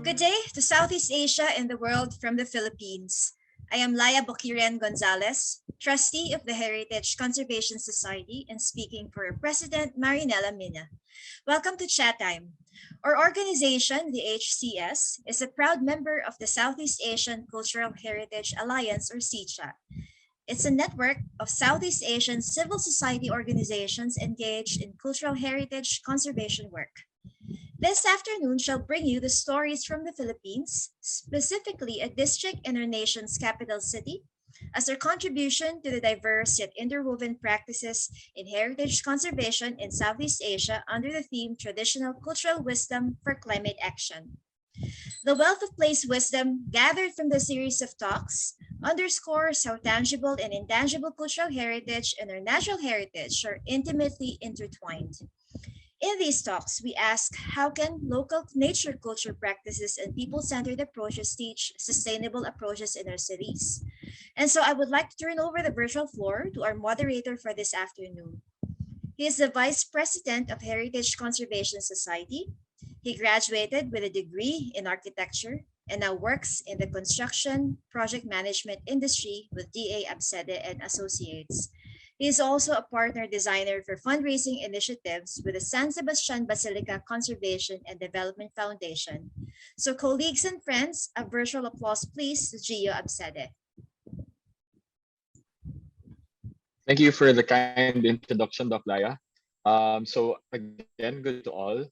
Good day to Southeast Asia and the world from the Philippines. I am Laya Bokirian Gonzalez, trustee of the Heritage Conservation Society and speaking for President Marinela Mina. Welcome to Chat Time. Our organization, the HCS, is a proud member of the Southeast Asian Cultural Heritage Alliance, or SEACHA. It's a network of Southeast Asian civil society organizations engaged in cultural heritage conservation work. This afternoon shall bring you the stories from the Philippines, specifically a district in our nation's capital city, as their contribution to the diverse yet interwoven practices in heritage conservation in Southeast Asia under the theme Traditional Cultural Wisdom for Climate Action. The wealth of place wisdom gathered from the series of talks underscores how tangible and intangible cultural heritage and our natural heritage are intimately intertwined. In these talks, we ask how can local nature culture practices and people-centered approaches teach sustainable approaches in our cities? And so I would like to turn over the virtual floor to our moderator for this afternoon. He is the Vice President of Heritage Conservation Society. He graduated with a degree in architecture and now works in the construction project management industry with DA Absede and Associates. He is also a partner designer for fundraising initiatives with the San Sebastian Basilica Conservation and Development Foundation. So colleagues and friends, a virtual applause please to Gio Absede. Thank you for the kind introduction, Doc Laya. So again, good to all.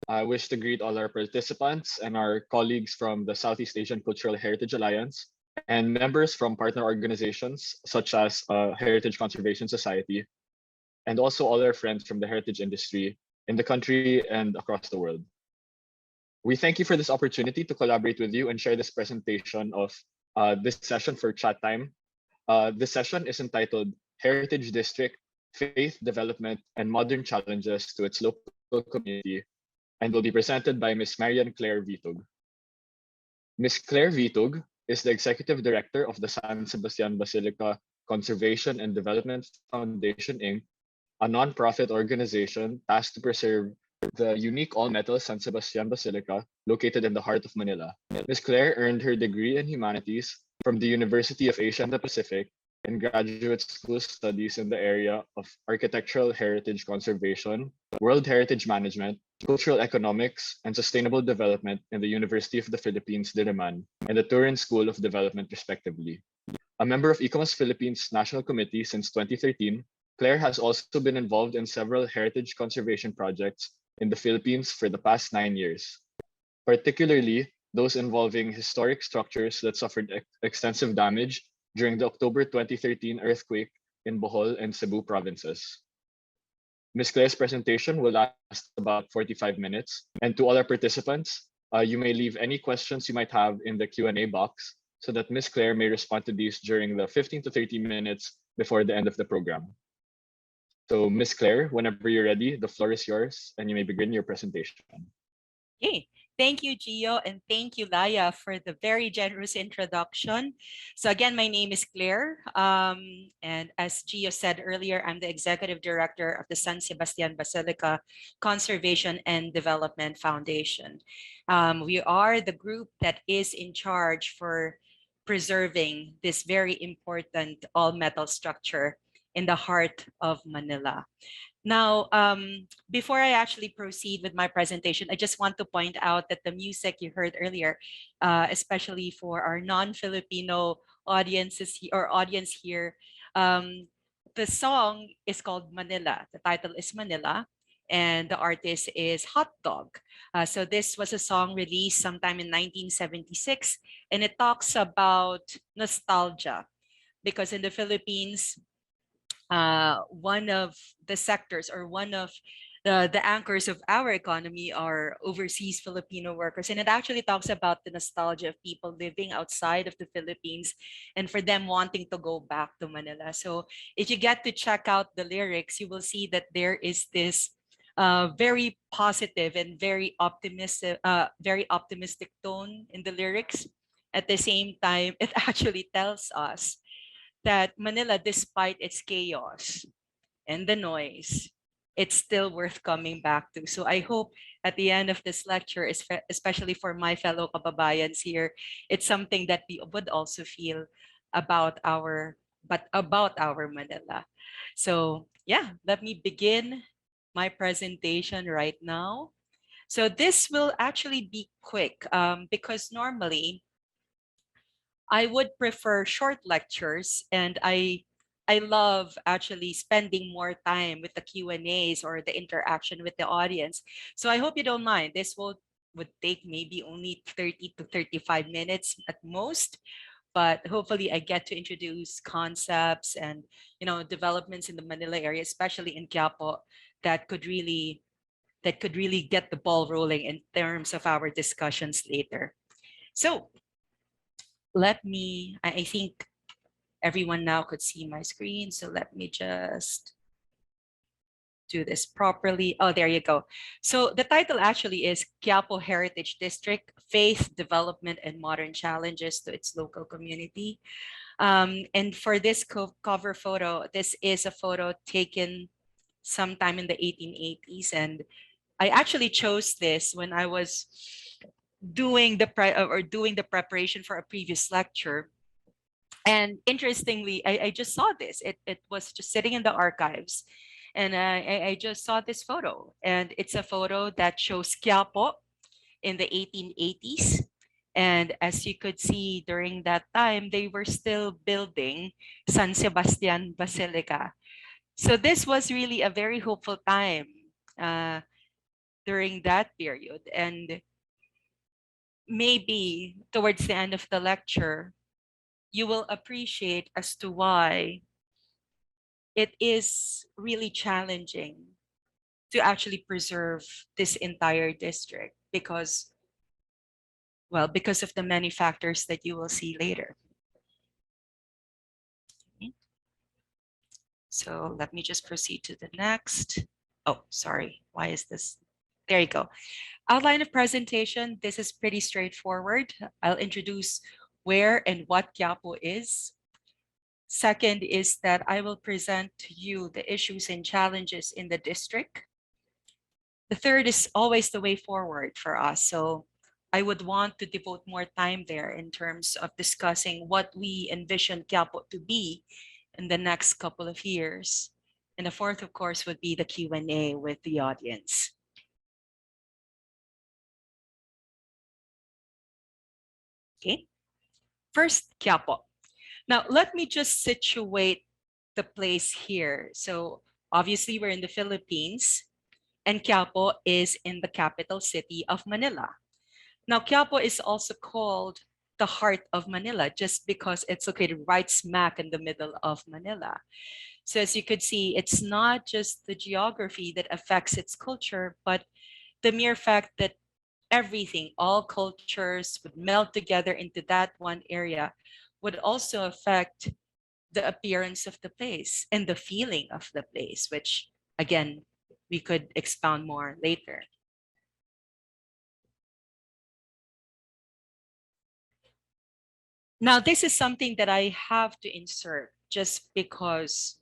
I wish to greet all our participants and our colleagues from the Southeast Asian Cultural Heritage Alliance and members from partner organizations such as Heritage Conservation Society, and also all our friends from the heritage industry in the country and across the world. We thank you for this opportunity to collaborate with you and share this presentation of this session for Chat Time. This session is entitled Heritage District, Faith Development and Modern Challenges to its Local Community, and will be presented by Ms. Marianne Claire Vitug. Ms. Claire Vitug is the Executive Director of the San Sebastian Basilica Conservation and Development Foundation, Inc., a nonprofit organization tasked to preserve the unique all-metal San Sebastian Basilica located in the heart of Manila. Ms. Claire earned her degree in Humanities from the University of Asia and the Pacific and graduate school studies in the area of architectural heritage conservation, world heritage management, cultural economics, and sustainable development in the University of the Philippines Diliman and the Turin School of Development, respectively. A member of ICOMOS-Philippines National Committee since 2013, Claire has also been involved in several heritage conservation projects in the Philippines for the past 9 years, particularly those involving historic structures that suffered extensive damage during the October 2013 earthquake in Bohol and Cebu provinces. Ms. Claire's presentation will last about 45 minutes, and to all our participants, you may leave any questions you might have in the Q&A box so that Ms. Claire may respond to these during the 15 to 30 minutes before the end of the program. So Ms. Claire, whenever you're ready, the floor is yours and you may begin your presentation. Okay. Thank you, Gio, and thank you, Laya, for the very generous introduction. So again, my name is Claire, and as Gio said earlier, I'm the Executive Director of the San Sebastian Basilica Conservation and Development Foundation. We are the group that is in charge for preserving this very important all-metal structure in the heart of Manila. Now, before I actually proceed with my presentation, I just want to point out that the music you heard earlier, especially for our non-Filipino audiences or audience here, the song is called Manila. The title is Manila, and the artist is Hot Dog. So this was a song released sometime in 1976, and it talks about nostalgia, because in the Philippines, one of the sectors or one of the anchors of our economy are overseas Filipino workers. And it actually talks about the nostalgia of people living outside of the Philippines and for them wanting to go back to Manila. So if you get to check out the lyrics, you will see that there is this very positive and very optimistic tone in the lyrics. At the same time, it actually tells us that Manila, despite its chaos and the noise, it's still worth coming back to. So I hope at the end of this lecture, especially for my fellow kababayans here, it's something that we would also feel about our Manila. So yeah, let me begin my presentation right now. So this will actually be quick because normally I would prefer short lectures, and I love actually spending more time with the Q&As or the interaction with the audience. So I hope you don't mind. This would take maybe only 30 to 35 minutes at most, but hopefully I get to introduce concepts and developments in the Manila area, especially in Quiapo, that could really get the ball rolling in terms of our discussions later. So I think everyone now could see my screen. So let me just do this properly. Oh, there you go. So the title actually is Quiapo Heritage District, Faith, Development, and Modern Challenges to its Local Community. And for this cover photo, this is a photo taken sometime in the 1880s. And I actually chose this when I was doing the preparation for a previous lecture. And interestingly, I just saw this. It was just sitting in the archives. And I just saw this photo. And it's a photo that shows Quiapo in the 1880s. And as you could see during that time, they were still building San Sebastian Basilica. So this was really a very hopeful time during that period. And maybe towards the end of the lecture, you will appreciate as to why it is really challenging to actually preserve this entire district because of the many factors that you will see later. Okay. So let me just proceed to the next. Oh, sorry. Why is this? There you go. Outline of presentation. This is pretty straightforward. I'll introduce where and what Quiapo is. Second is that I will present to you the issues and challenges in the district. The third is always the way forward for us. So I would want to devote more time there in terms of discussing what we envision Quiapo to be in the next couple of years. And the fourth, of course, would be the Q&A with the audience. Okay. First, Quiapo. Now, let me just situate the place here. So obviously we're in the Philippines and Quiapo is in the capital city of Manila. Now, Quiapo is also called the heart of Manila just because it's located right smack in the middle of Manila. So as you could see, it's not just the geography that affects its culture, but the mere fact that everything, all cultures would meld together into that one area would also affect the appearance of the place and the feeling of the place, which again, we could expound more later. Now, this is something that I have to insert just because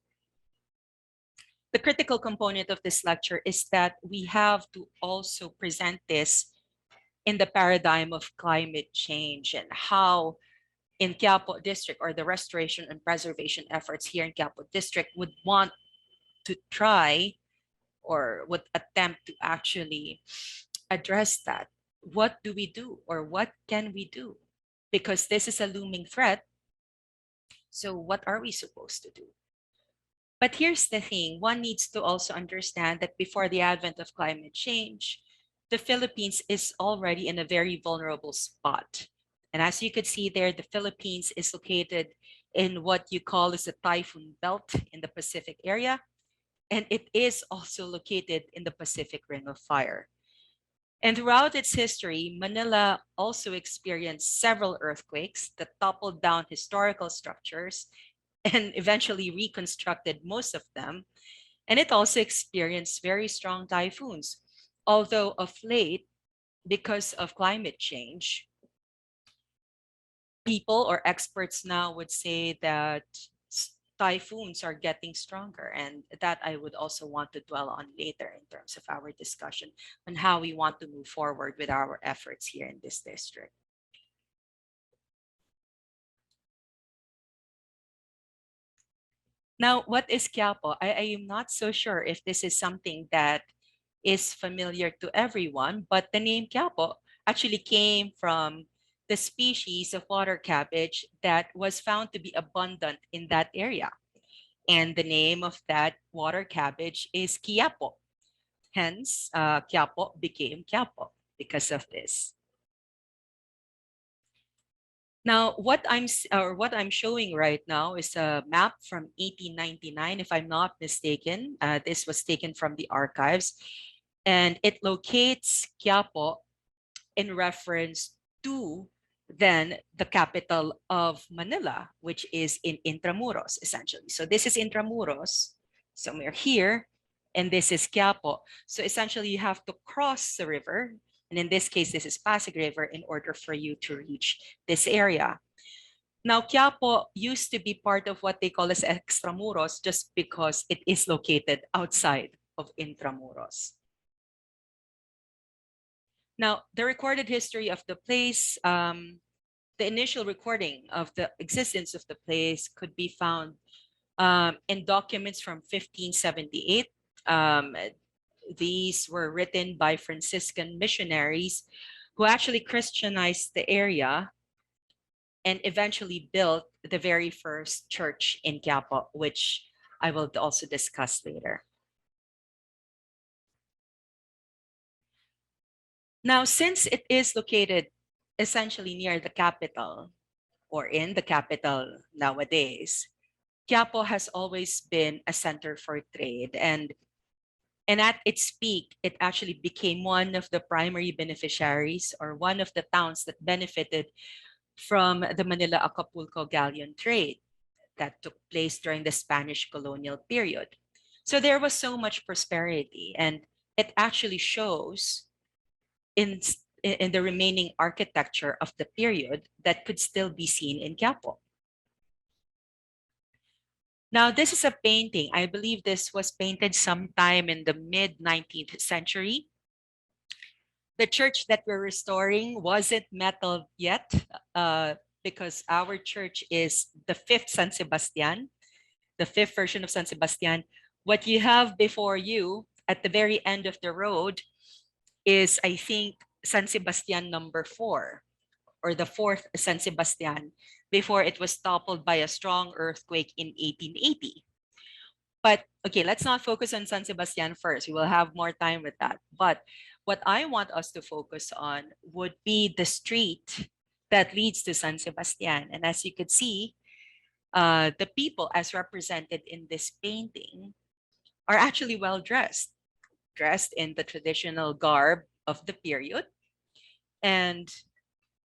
the critical component of this lecture is that we have to also present this in the paradigm of climate change and how in Quiapo district or the restoration and preservation efforts here in Quiapo district would want to try or would attempt to actually address that. What do we do or what can we do? Because this is a looming threat. So what are we supposed to do? But here's the thing, one needs to also understand that before the advent of climate change, the Philippines is already in a very vulnerable spot. And as you could see there, the Philippines is located in what you call as a typhoon belt in the Pacific area. And it is also located in the Pacific Ring of Fire. And throughout its history, Manila also experienced several earthquakes that toppled down historical structures and eventually reconstructed most of them. And it also experienced very strong typhoons. Although of late, because of climate change, people or experts now would say that typhoons are getting stronger, and that I would also want to dwell on later in terms of our discussion on how we want to move forward with our efforts here in this district. Now, what is Quiapo? I am not so sure if this is something that is familiar to everyone, but the name Quiapo actually came from the species of water cabbage that was found to be abundant in that area. And the name of that water cabbage is Quiapo. Hence, Quiapo became Quiapo because of this. Now, what I'm showing right now is a map from 1899, if I'm not mistaken. This was taken from the archives, and it locates Quiapo in reference to then the capital of Manila, which is in Intramuros, essentially. So this is Intramuros, somewhere here, and this is Quiapo. So essentially, you have to cross the river, and in this case, this is Pasig River, in order for you to reach this area. Now, Quiapo used to be part of what they call as Extramuros just because it is located outside of Intramuros. Now, the recorded history of the place, the initial recording of the existence of the place could be found in documents from 1578. These were written by Franciscan missionaries who actually Christianized the area and eventually built the very first church in Quiapo, which I will also discuss later. Now, since it is located essentially near the capital or in the capital nowadays, Quiapo has always been a center for trade, and at its peak, it actually became one of the primary beneficiaries or one of the towns that benefited from the Manila-Acapulco galleon trade that took place during the Spanish colonial period. So there was so much prosperity, and it actually shows in the remaining architecture of the period that could still be seen in Quiapo. Now, this is a painting. I believe this was painted sometime in the mid-19th century. The church that we're restoring wasn't metal yet because our church is the fifth San Sebastian, the fifth version of San Sebastian. What you have before you at the very end of the road is, I think, San Sebastian number 4, or the fourth San Sebastian, before it was toppled by a strong earthquake in 1880. But okay, let's not focus on San Sebastian first. We will have more time with that. But what I want us to focus on would be the street that leads to San Sebastian. And as you could see, the people as represented in this painting are actually well dressed, dressed in the traditional garb of the period. And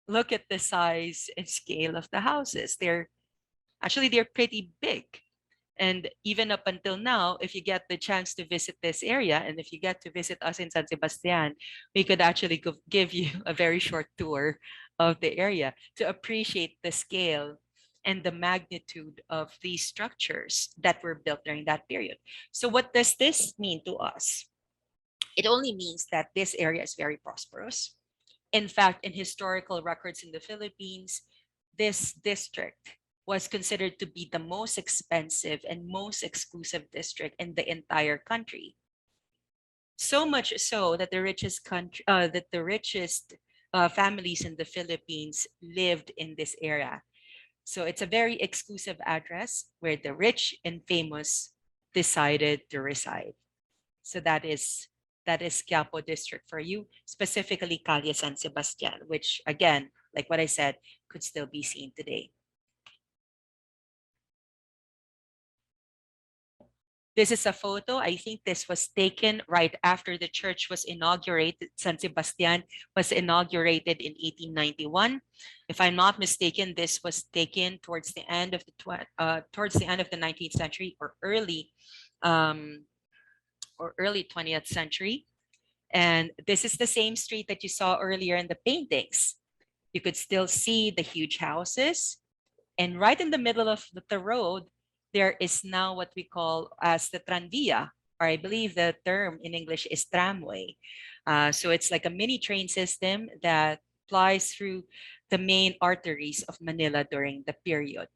look at the size and scale of the houses. They're pretty big. And even up until now, if you get the chance to visit this area, and if you get to visit us in San Sebastian, we could actually give you a very short tour of the area to appreciate the scale and the magnitude of these structures that were built during that period. So what does this mean to us? It only means that this area is very prosperous. In fact, in historical records in the Philippines, this district was considered to be the most expensive and most exclusive district in the entire country. So much so that the richest families in the Philippines lived in this area. So it's a very exclusive address where the rich and famous decided to reside. So that is Quiapo district for you, specifically Calle San Sebastian, which again, like what I said, could still be seen today. This is a photo. I think this was taken right after the church was inaugurated. San Sebastian was inaugurated in 1891. If I'm not mistaken, this was taken towards the end of the 19th century or early 20th century. And this is the same street that you saw earlier in the paintings. You could still see the huge houses. And right in the middle of the road there is now what we call as the tranvia, or I believe the term in English is tramway. So it's like a mini train system that flies through the main arteries of Manila during the period.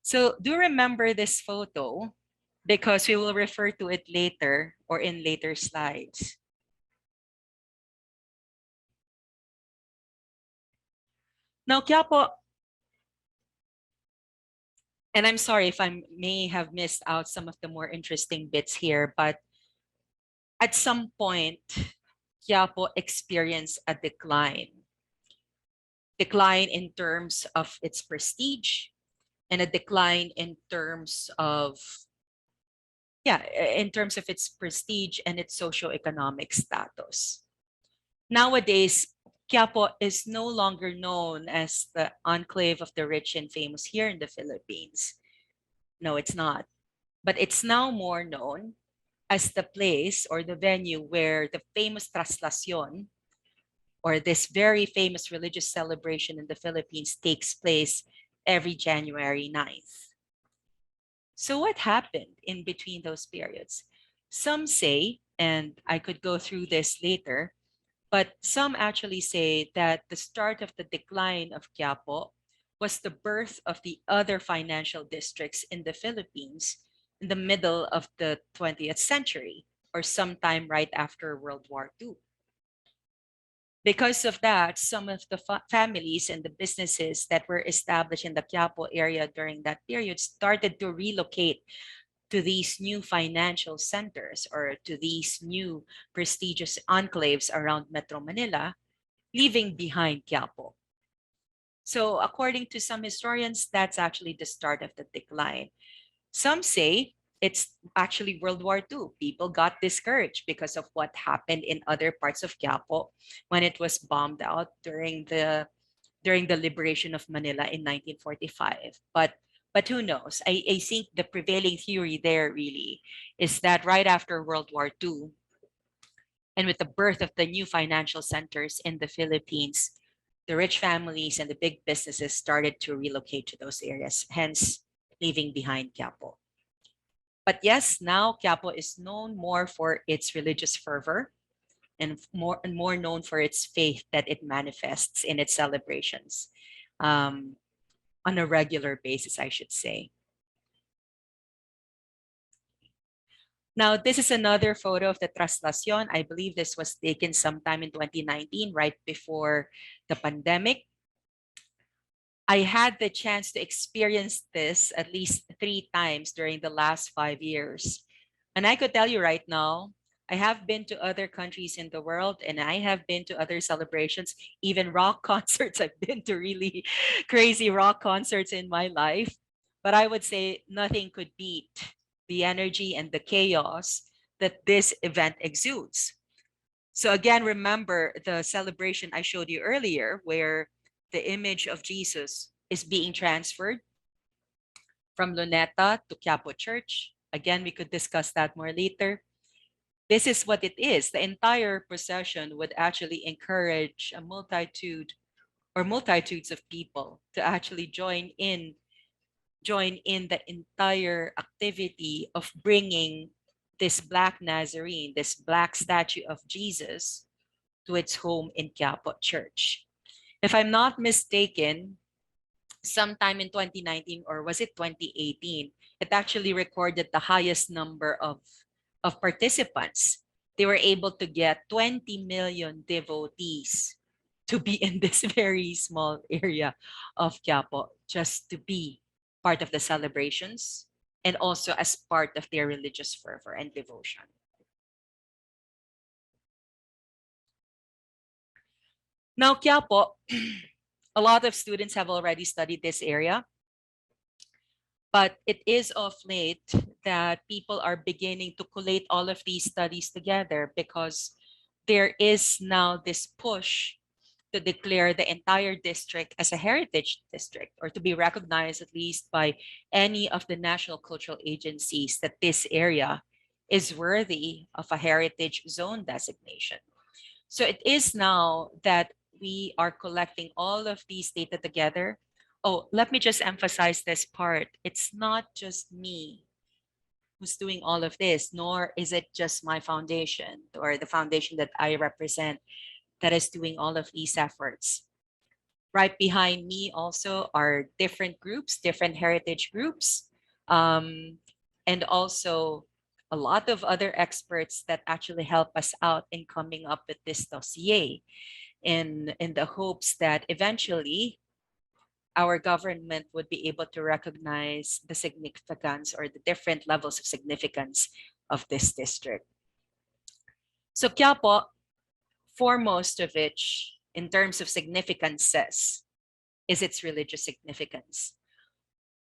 So do remember this photo because we will refer to it later or in later slides. Now, Quiapo, and I'm sorry if I may have missed out some of the more interesting bits here, but at some point, Quiapo experienced a decline. Decline in terms of its prestige and a decline in terms of, yeah, in terms of its prestige and its socioeconomic status. Nowadays, Quiapo is no longer known as the enclave of the rich and famous here in the Philippines. No, it's not. But it's now more known as the place or the venue where the famous traslación, or this very famous religious celebration in the Philippines, takes place every January 9th. So what happened in between those periods? Some say, and I could go through this later, but some actually say that the start of the decline of Quiapo was the birth of the other financial districts in the Philippines in the middle of the 20th century, or sometime right after World War II. Because of that, some of the families and the businesses that were established in the Quiapo area during that period started to relocate to these new financial centers or to these new prestigious enclaves around Metro Manila, leaving behind Quiapo. So according to some historians, that's actually the start of the decline. Some say it's actually World War II. People got discouraged because of what happened in other parts of Quiapo when it was bombed out during the liberation of Manila in 1945. But who knows? I think the prevailing theory there really is that right after World War II, and with the birth of the new financial centers in the Philippines, the rich families and the big businesses started to relocate to those areas, hence leaving behind Quiapo. But yes, now Quiapo is known more for its religious fervor and more known for its faith that it manifests in its celebrations on a regular basis, I should say. Now, this is another photo of the traslación. I believe this was taken sometime in 2019, right before the pandemic. I had the chance to experience this at least 3 times during the last 5 years. And I could tell you right now, I have been to other countries in the world and I have been to other celebrations, even rock concerts. I've been to really crazy rock concerts in my life. But I would say nothing could beat the energy and the chaos that this event exudes. So again, remember the celebration I showed you earlier where the image of Jesus is being transferred from Luneta to Chiapa Church. Again, we could discuss that more later. This is what it is. The entire procession would actually encourage a multitude or multitudes of people to actually join in the entire activity of bringing this Black Nazarene, this Black statue of Jesus, to its home in Chiapa Church. If I'm not mistaken, sometime in 2019 or was it 2018, it actually recorded the highest number of participants. They were able to get 20 million devotees to be in this very small area of Quiapo just to be part of the celebrations and also as part of their religious fervor and devotion. Now, Quiapo, a lot of students have already studied this area, but it is of late that people are beginning to collate all of these studies together because there is now this push to declare the entire district as a heritage district or to be recognized at least by any of the national cultural agencies that this area is worthy of a heritage zone designation. So it is now that we are collecting all of these data together. Oh, let me just emphasize this part. It's not just me who's doing all of this, nor is it just my foundation or the foundation that I represent that is doing all of these efforts. Right behind me also are different groups, different heritage groups, and also a lot of other experts that actually help us out in coming up with this dossier in the hopes that eventually our government would be able to recognize the significance or the different levels of significance of this district. So Quiapo, foremost of which, in terms of significances, is its religious significance.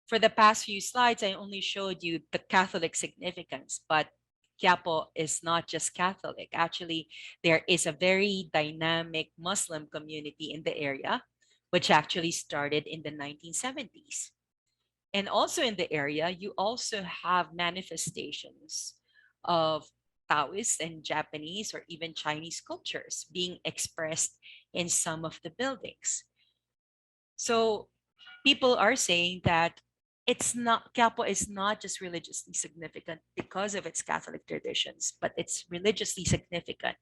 For the past few slides, I only showed you the Catholic significance, but Quiapo is not just Catholic. Actually, there is a very dynamic Muslim community in the area, which actually started in the 1970s. And also in the area, you also have manifestations of Taoist and Japanese or even Chinese cultures being expressed in some of the buildings. So people are saying that it's not Quiapo is not just religiously significant because of its Catholic traditions, but it's religiously significant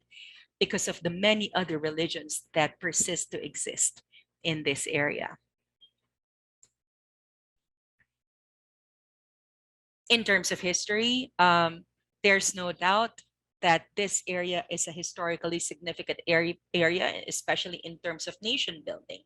because of the many other religions that persist to exist in this area. In terms of history, there's no doubt that this area is a historically significant area, especially in terms of nation building.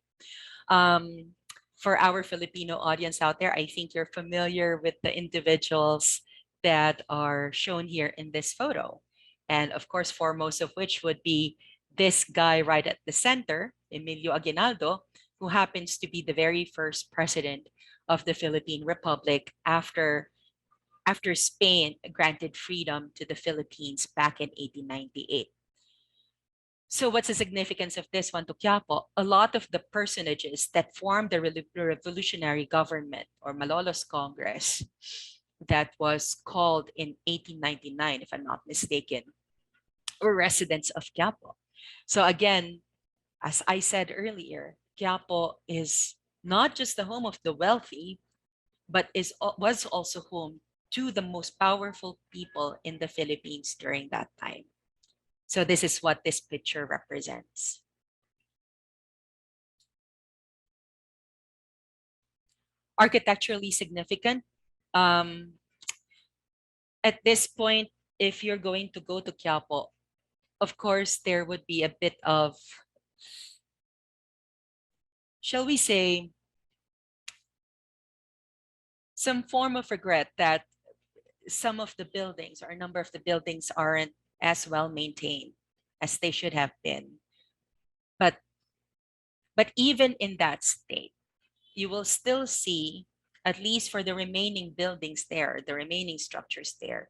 For our Filipino audience out there, I think you're familiar with the individuals that are shown here in this photo. And of course, foremost of which would be this guy right at the center, Emilio Aguinaldo, who happens to be the very first president of the Philippine Republic after Spain granted freedom to the Philippines back in 1898. So what's the significance of this one to Quiapo? A lot of the personages that formed the revolutionary government or Malolos Congress that was called in 1899, if I'm not mistaken, were residents of Quiapo. So again, as I said earlier, Quiapo is not just the home of the wealthy, but was also home to the most powerful people in the Philippines during that time. So this is what this picture represents. Architecturally significant. At this point, if you're going to go to Quiapo, of course, there would be a bit of, shall we say, some form of regret that some of the buildings or a number of the buildings aren't as well maintained as they should have been. But even in that state, you will still see, at least for the remaining buildings there, the remaining structures there,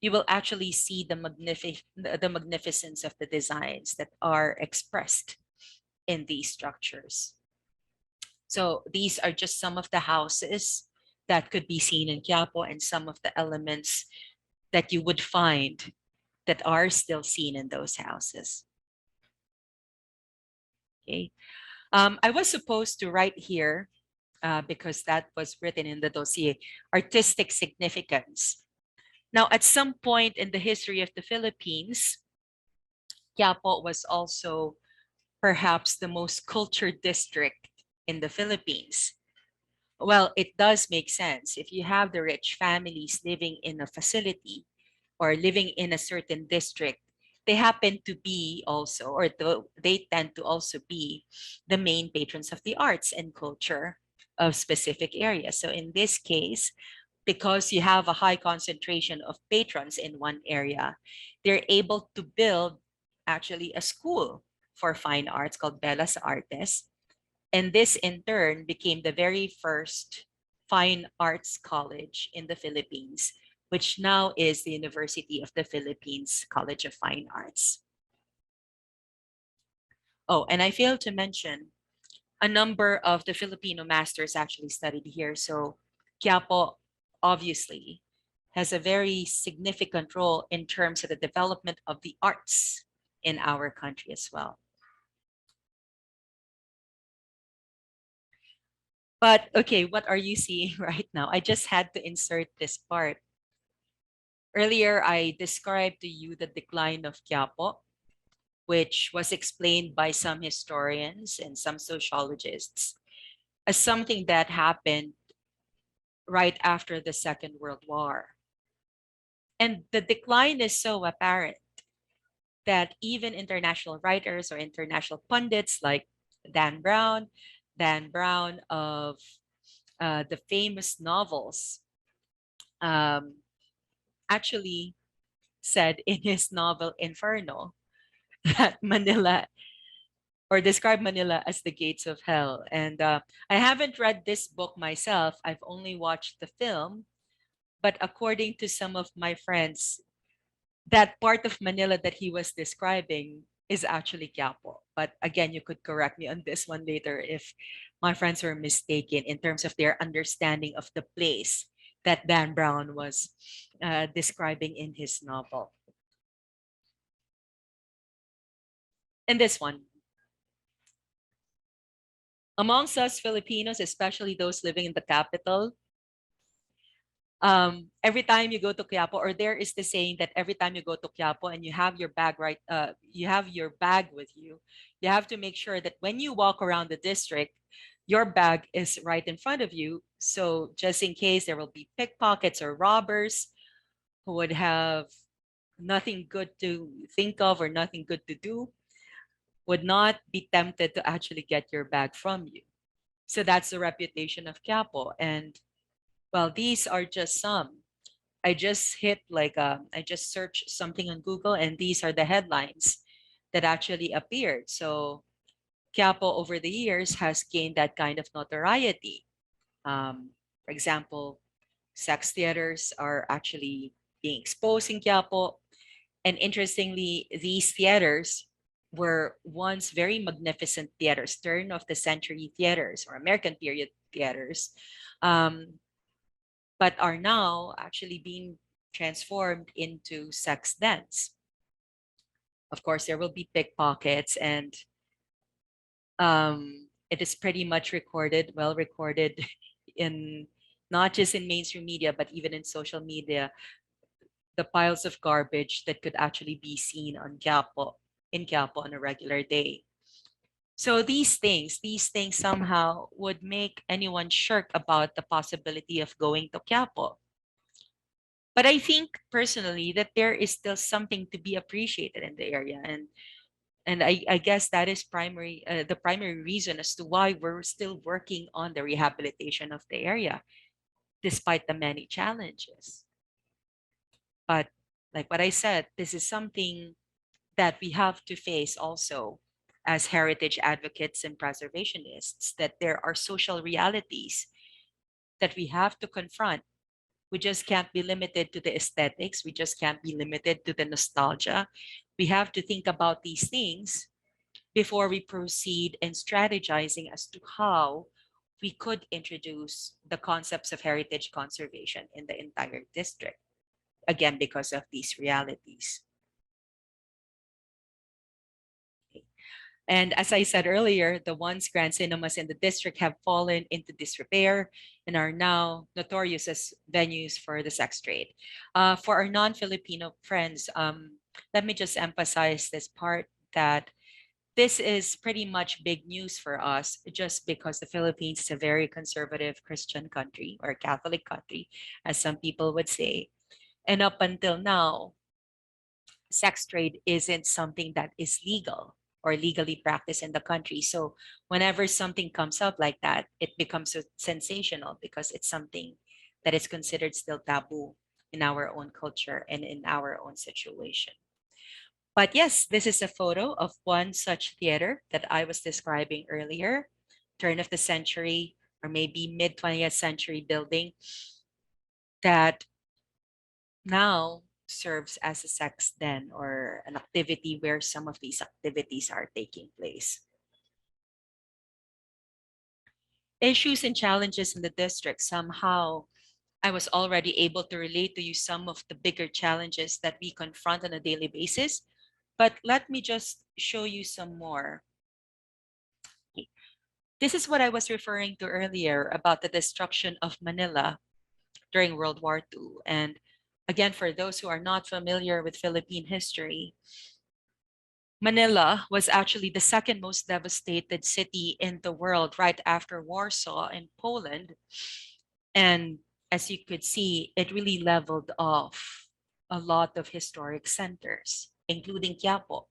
you will actually see the magnificence of the designs that are expressed in these structures. So these are just some of the houses that could be seen in Quiapo and some of the elements that you would find that are still seen in those houses. Okay. I was supposed to write here, because that was written in the dossier, artistic significance. Now, at some point in the history of the Philippines, Quiapo was also perhaps the most cultured district in the Philippines. Well, it does make sense. If you have the rich families living in a facility or living in a certain district, they happen to be also, or they tend to also be the main patrons of the arts and culture of specific areas. So in this case, because you have a high concentration of patrons in one area, they're able to build actually a school for fine arts called Bellas Artes. And this in turn became the very first fine arts college in the Philippines, which now is the University of the Philippines College of Fine Arts. Oh, and I failed to mention, a number of the Filipino masters actually studied here. So Quiapo obviously has a very significant role in terms of the development of the arts in our country as well. But okay, what are you seeing right now? I just had to insert this part. Earlier, I described to you the decline of Quiapo, which was explained by some historians and some sociologists as something that happened right after the Second World War. And the decline is so apparent that even international writers or international pundits like Dan Brown, Dan Brown of the famous novels, um, actually said in his novel Inferno that Manila or described Manila as the gates of hell. And I haven't read this book myself. I've only watched the film. But according to some of my friends, that part of Manila that he was describing is actually Quiapo. But again, you could correct me on this one later if my friends were mistaken in terms of their understanding of the place that Dan Brown was describing in his novel. And this one, amongst us Filipinos, especially those living in the capital, every time you go to Quiapo, or there is the saying that every time you go to Quiapo and you have your bag you have your bag with you, you have to make sure that when you walk around the district, your bag is right in front of you. So just in case there will be pickpockets or robbers who would have nothing good to think of or nothing good to do, would not be tempted to actually get your bag from you. So that's the reputation of Quiapo. And well, these are just some. I just hit I just searched something on Google and these are the headlines that actually appeared. So Quiapo over the years has gained that kind of notoriety. For example, sex theaters are actually being exposed in Quiapo. And interestingly, these theaters were once very magnificent theaters, turn of the century theaters or American period theaters. But are now actually being transformed into sex dens. Of course, there will be pickpockets, and it is pretty much recorded, well recorded, in not just in mainstream media, but even in social media, the piles of garbage that could actually be seen on in Quiapo on a regular day. So these things somehow would make anyone shirk about the possibility of going to Quiapo. But I think personally that there is still something to be appreciated in the area, and I guess that is the primary reason as to why we're still working on the rehabilitation of the area, despite the many challenges. But like what I said, this is something that we have to face also as heritage advocates and preservationists, that there are social realities that we have to confront. We just can't be limited to the aesthetics. We just can't be limited to the nostalgia. We have to think about these things before we proceed in strategizing as to how we could introduce the concepts of heritage conservation in the entire district. Again, because of these realities. And as I said earlier, the once grand cinemas in the district have fallen into disrepair and are now notorious as venues for the sex trade. For our non-Filipino friends, let me just emphasize this part that this is pretty much big news for us just because the Philippines is a very conservative Christian country or Catholic country, as some people would say. And up until now, sex trade isn't something that is legal or legally practiced in the country. So whenever something comes up like that, it becomes sensational because it's something that is considered still taboo in our own culture and in our own situation. But yes, this is a photo of one such theater that I was describing earlier, turn of the century or maybe mid 20th century building that now serves as a sex den or an activity where some of these activities are taking place. Issues and challenges in the district. Somehow, I was already able to relate to you some of the bigger challenges that we confront on a daily basis. But let me just show you some more. This is what I was referring to earlier about the destruction of Manila during World War II. And again, for those who are not familiar with Philippine history, Manila was actually the second most devastated city in the world right after Warsaw in Poland. And as you could see, it really leveled off a lot of historic centers, including Quiapo.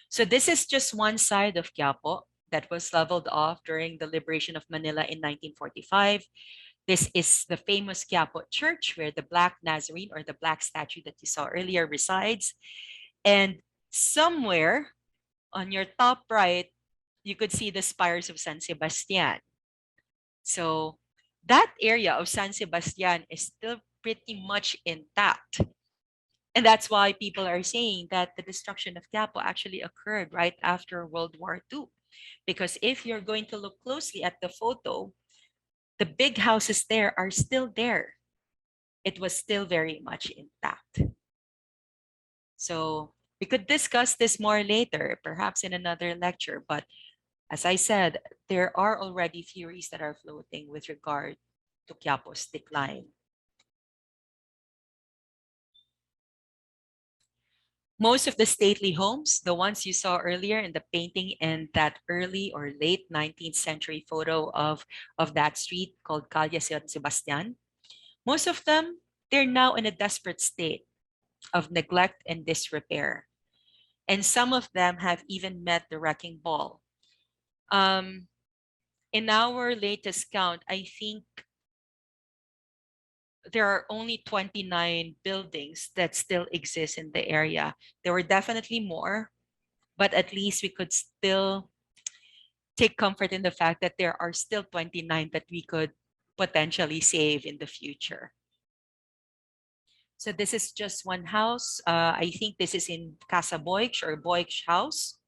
So this is just one side of Quiapo that was leveled off during the liberation of Manila in 1945. This is the famous Chiapa Church where the Black Nazarene or the Black statue that you saw earlier resides. And somewhere on your top right, you could see the spires of San Sebastian. So that area of San Sebastian is still pretty much intact. And that's why people are saying that the destruction of Quiapo actually occurred right after World War II. Because if you're going to look closely at the photo, the big houses there are still there. It was still very much intact. So we could discuss this more later, perhaps in another lecture. But as I said, there are already theories that are floating with regard to Quiapo's decline. Most of the stately homes, the ones you saw earlier in the painting and that early or late 19th century photo of that street called Calle San Sebastian, most of them, they're now in a desperate state of neglect and disrepair. And some of them have even met the wrecking ball. In our latest count, I think there are only 29 buildings that still exist in the area. There were definitely more, but at least we could still take comfort in the fact that there are still 29 that we could potentially save in the future. So this is just one house. I think this is in Casa Boix or Boix House.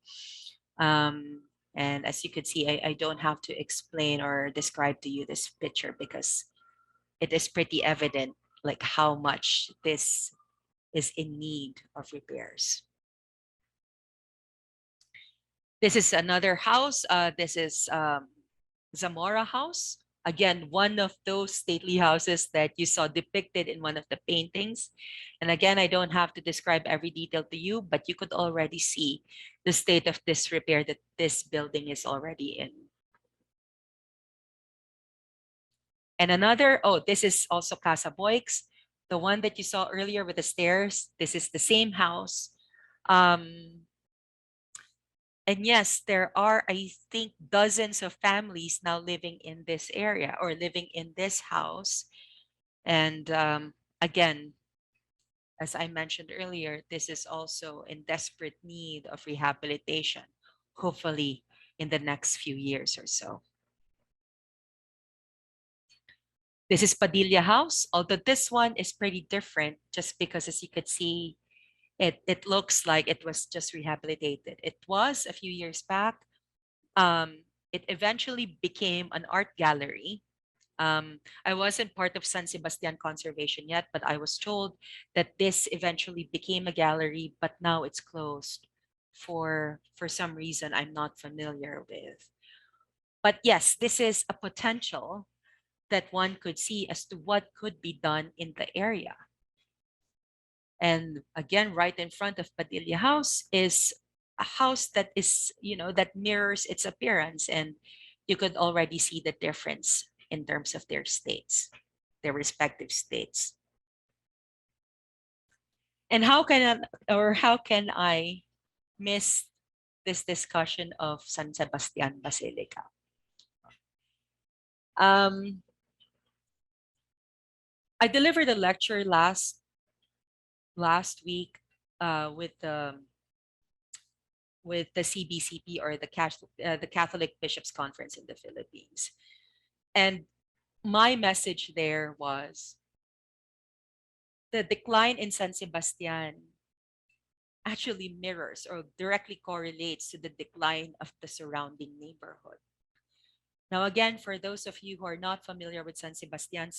And as you could see, I don't have to explain or describe to you this picture because it is pretty evident like how much this is in need of repairs. This is another house. This is Zamora House. Again, one of those stately houses that you saw depicted in one of the paintings. And again, I don't have to describe every detail to you, but you could already see the state of disrepair that this building is already in. And another, oh, this is also Casa Boix, the one that you saw earlier with the stairs. This is the same house. And yes, there are, I think, dozens of families now living in this area or living in this house. And again, as I mentioned earlier, this is also in desperate need of rehabilitation, hopefully in the next few years or so. This is Padilla House, although this one is pretty different just because as you could see, it looks like it was just rehabilitated. It was a few years back. It eventually became an art gallery. I wasn't part of San Sebastian Conservation yet, but I was told that this eventually became a gallery, but now it's closed for some reason I'm not familiar with. But yes, this is a potential that one could see as to what could be done in the area. And again, right in front of Padilla House is a house that is, that mirrors its appearance. And you could already see the difference in terms of their states, their respective states. And how can I miss this discussion of San Sebastian Basilica? I delivered a lecture last week with the CBCP or the Catholic Bishops Conference in the Philippines. And my message there was the decline in San Sebastian actually mirrors or directly correlates to the decline of the surrounding neighborhood. Now, again, for those of you who are not familiar with San Sebastian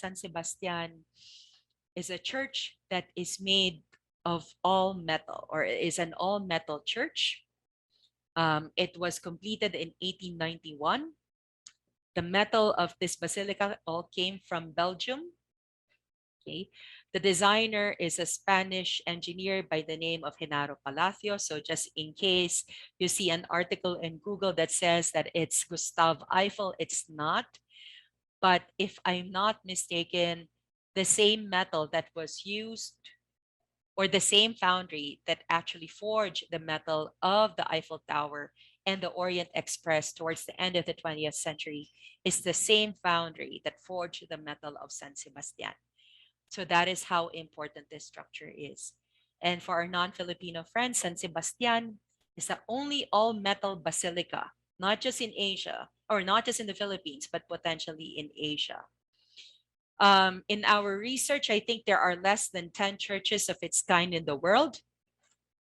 is a church that is made of all metal or is an all metal church. It was completed in 1891. The metal of this basilica all came from Belgium. Okay. The designer is a Spanish engineer by the name of Genaro Palacio. So just in case you see an article in Google that says that it's Gustave Eiffel, it's not. But if I'm not mistaken, the same metal that was used, or the same foundry that actually forged the metal of the Eiffel Tower and the Orient Express towards the end of the 20th century, is the same foundry that forged the metal of San Sebastian. So that is how important this structure is. And for our non-Filipino friends, San Sebastian is the only all-metal basilica, not just in Asia, or not just in the Philippines, but potentially in Asia. In our research, I think there are less than 10 churches of its kind in the world,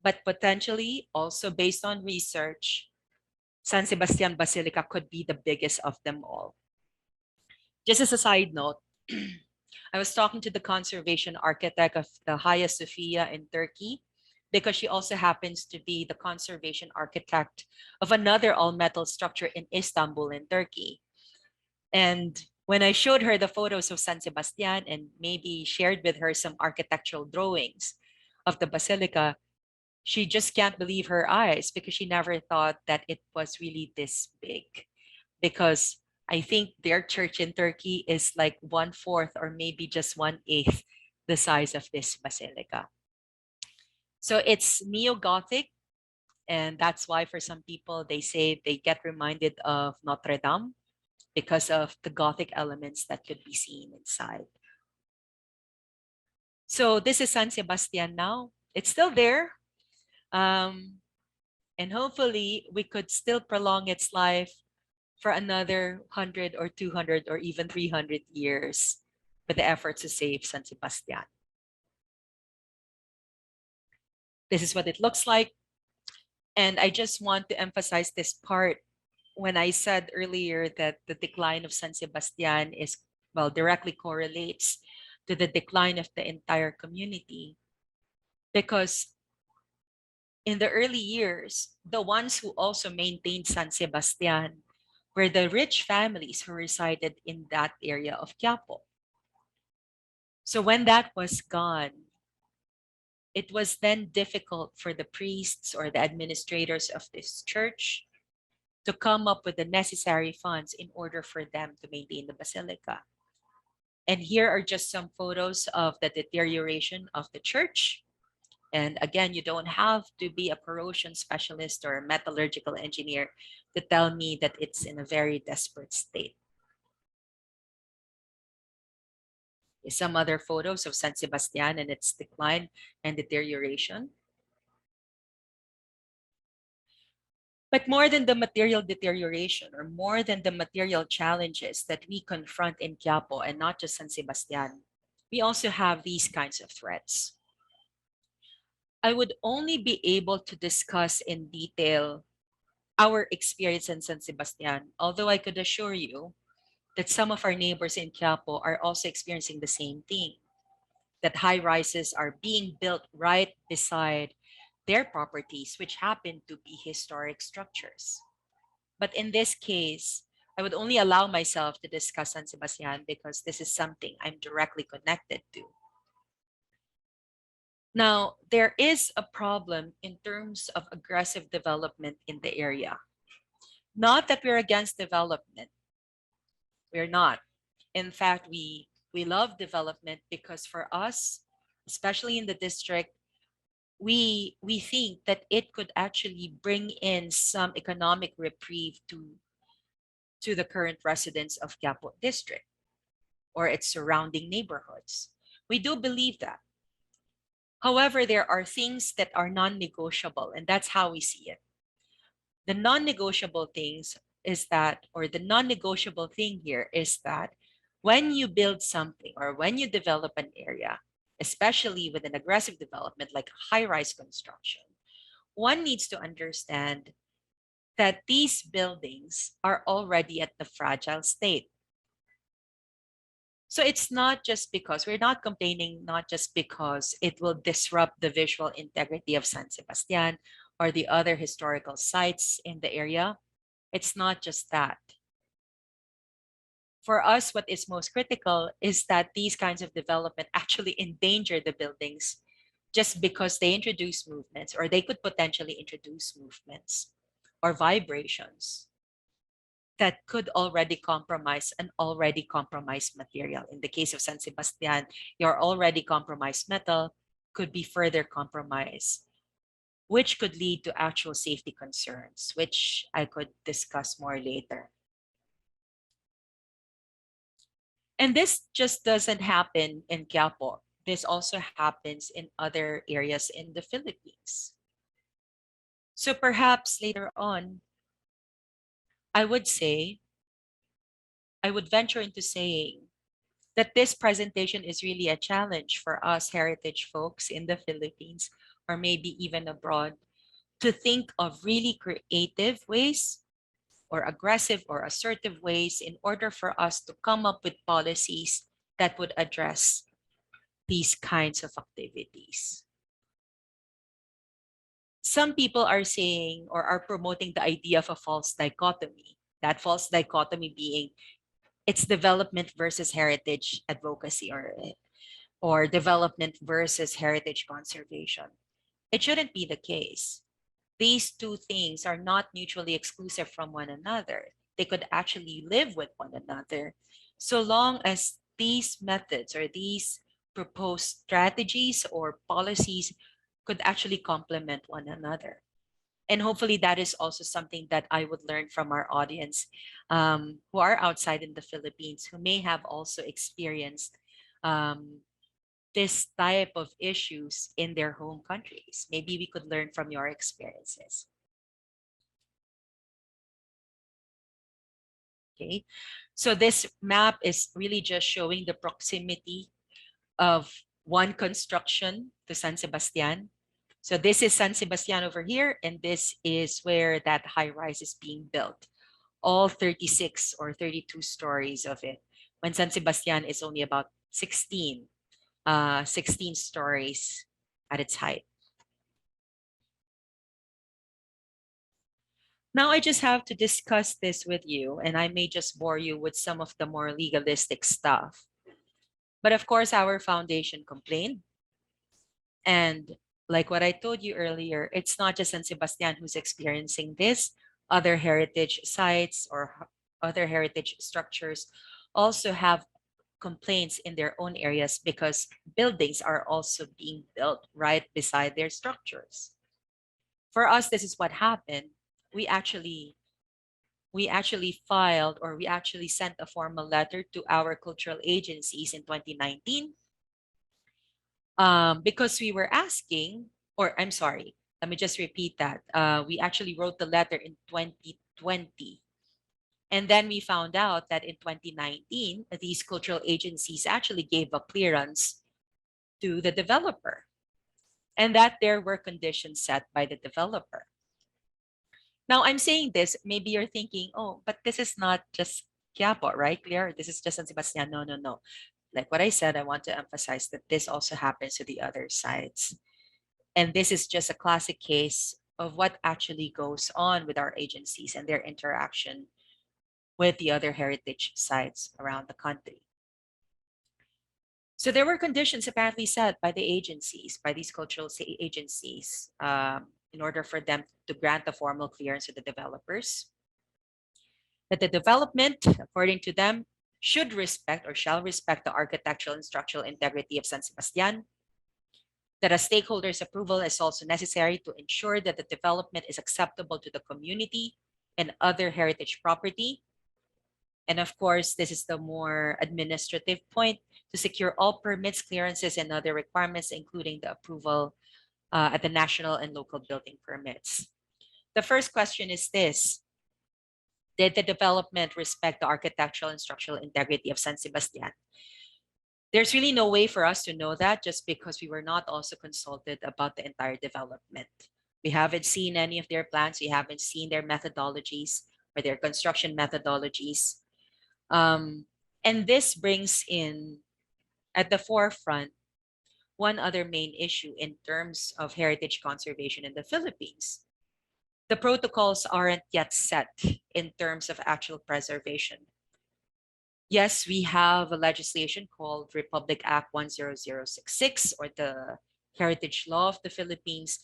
but potentially also based on research, San Sebastian Basilica could be the biggest of them all. Just as a side note, I was talking to the conservation architect of the Hagia Sophia in Turkey, because she also happens to be the conservation architect of another all-metal structure in Istanbul in Turkey. And when I showed her the photos of San Sebastian and maybe shared with her some architectural drawings of the basilica, she just can't believe her eyes, because she never thought that it was really this big. Because I think their church in Turkey is like 1/4 or maybe just 1/8 the size of this basilica. So it's neo-Gothic, and that's why for some people they say they get reminded of Notre Dame because of the Gothic elements that could be seen inside. So this is San Sebastian now. It's still there. And hopefully we could still prolong its life for another 100 or 200 or even 300 years with the efforts to save San Sebastian. This is what it looks like. And I just want to emphasize this part when I said earlier that the decline of San Sebastian is, well, directly correlates to the decline of the entire community. Because in the early years, the ones who also maintained San Sebastian were the rich families who resided in that area of Quiapo. So when that was gone, it was then difficult for the priests or the administrators of this church to come up with the necessary funds in order for them to maintain the basilica. And here are just some photos of the deterioration of the church. And again, you don't have to be a corrosion specialist or a metallurgical engineer to tell me that it's in a very desperate state. Some other photos of San Sebastian and its decline and deterioration. But more than the material deterioration, or more than the material challenges that we confront in Quiapo and not just San Sebastian, we also have these kinds of threats. I would only be able to discuss in detail our experience in San Sebastian, although I could assure you that some of our neighbors in Quiapo are also experiencing the same thing, that high rises are being built right beside their properties, which happen to be historic structures. But in this case, I would only allow myself to discuss San Sebastian because this is something I'm directly connected to. Now, there is a problem in terms of aggressive development in the area. Not that we're against development. We're not. In fact, we love development because for us, especially in the district, we think that it could actually bring in some economic reprieve to the current residents of Quiapo district or its surrounding neighborhoods. We do believe that. However, there are things that are non-negotiable, and that's how we see it. The non-negotiable things is that, or the non-negotiable thing here is that when you build something or when you develop an area, especially with an aggressive development like high-rise construction, one needs to understand that these buildings are already at the fragile state. So it's not just because, we're not complaining, not just because it will disrupt the visual integrity of San Sebastian or the other historical sites in the area. It's not just that. For us, what is most critical is that these kinds of development actually endanger the buildings just because they introduce movements, or they could potentially introduce movements or vibrations that could already compromise an already compromised material. In the case of San Sebastian, your already compromised metal could be further compromised, which could lead to actual safety concerns, which I could discuss more later. And this just doesn't happen in Quiapo. This also happens in other areas in the Philippines. So perhaps later on, I would say, I would venture into saying that this presentation is really a challenge for us heritage folks in the Philippines, or maybe even abroad, to think of really creative ways or aggressive or assertive ways in order for us to come up with policies that would address these kinds of activities. Some people are saying or are promoting the idea of a false dichotomy, that false dichotomy being it's development versus heritage advocacy, or development versus heritage conservation. It shouldn't be the case. These two things are not mutually exclusive from one another. They could actually live with one another so long as these methods or these proposed strategies or policies could actually complement one another. And hopefully that is also something that I would learn from our audience who are outside in the Philippines, who may have also experienced um, this type of issues in their home countries. Maybe we could learn from your experiences. Okay, so this map is really just showing the proximity of one construction to San Sebastian. So this is San Sebastian over here, and this is where that high rise is being built. All 36 or 32 stories of it, when San Sebastian is only about 16 stories at its height. Now I just have to discuss this with you, and I may just bore you with some of the more legalistic stuff. But of course, our foundation complained. And like what I told you earlier, it's not just San Sebastian who's experiencing this. Other heritage sites or other heritage structures also have complaints in their own areas because buildings are also being built right beside their structures. For us, this is what happened. We actually filed, or we actually sent a formal letter to our cultural agencies in 2019 because we were asking, or I'm sorry, let me just repeat that. We actually wrote the letter in 2020. And then we found out that in 2019, these cultural agencies actually gave a clearance to the developer, and that there were conditions set by the developer. Now I'm saying this, maybe you're thinking, oh, but this is not just Quiapo, right? Clear? This is just San Sebastian. No, no, no. Like what I said, I want to emphasize that this also happens to the other sides. And this is just a classic case of what actually goes on with our agencies and their interaction with the other heritage sites around the country. So there were conditions apparently set by the agencies, by these cultural agencies, in order for them to grant a formal clearance to the developers. That the development, according to them, should respect or shall respect the architectural and structural integrity of San Sebastian. That a stakeholder's approval is also necessary to ensure that the development is acceptable to the community and other heritage property. And of course, this is the more administrative point, to secure all permits, clearances, and other requirements, including the approval at the national and local building permits. The first question is this: did the development respect the architectural and structural integrity of San Sebastian? There's really no way for us to know that just because we were not also consulted about the entire development. We haven't seen any of their plans. We haven't seen their methodologies or their construction methodologies. And this brings in at the forefront one other main issue in terms of heritage conservation in the Philippines. The protocols aren't yet set in terms of actual preservation. yes, we have a legislation called Republic Act 10066, or the Heritage Law of the Philippines,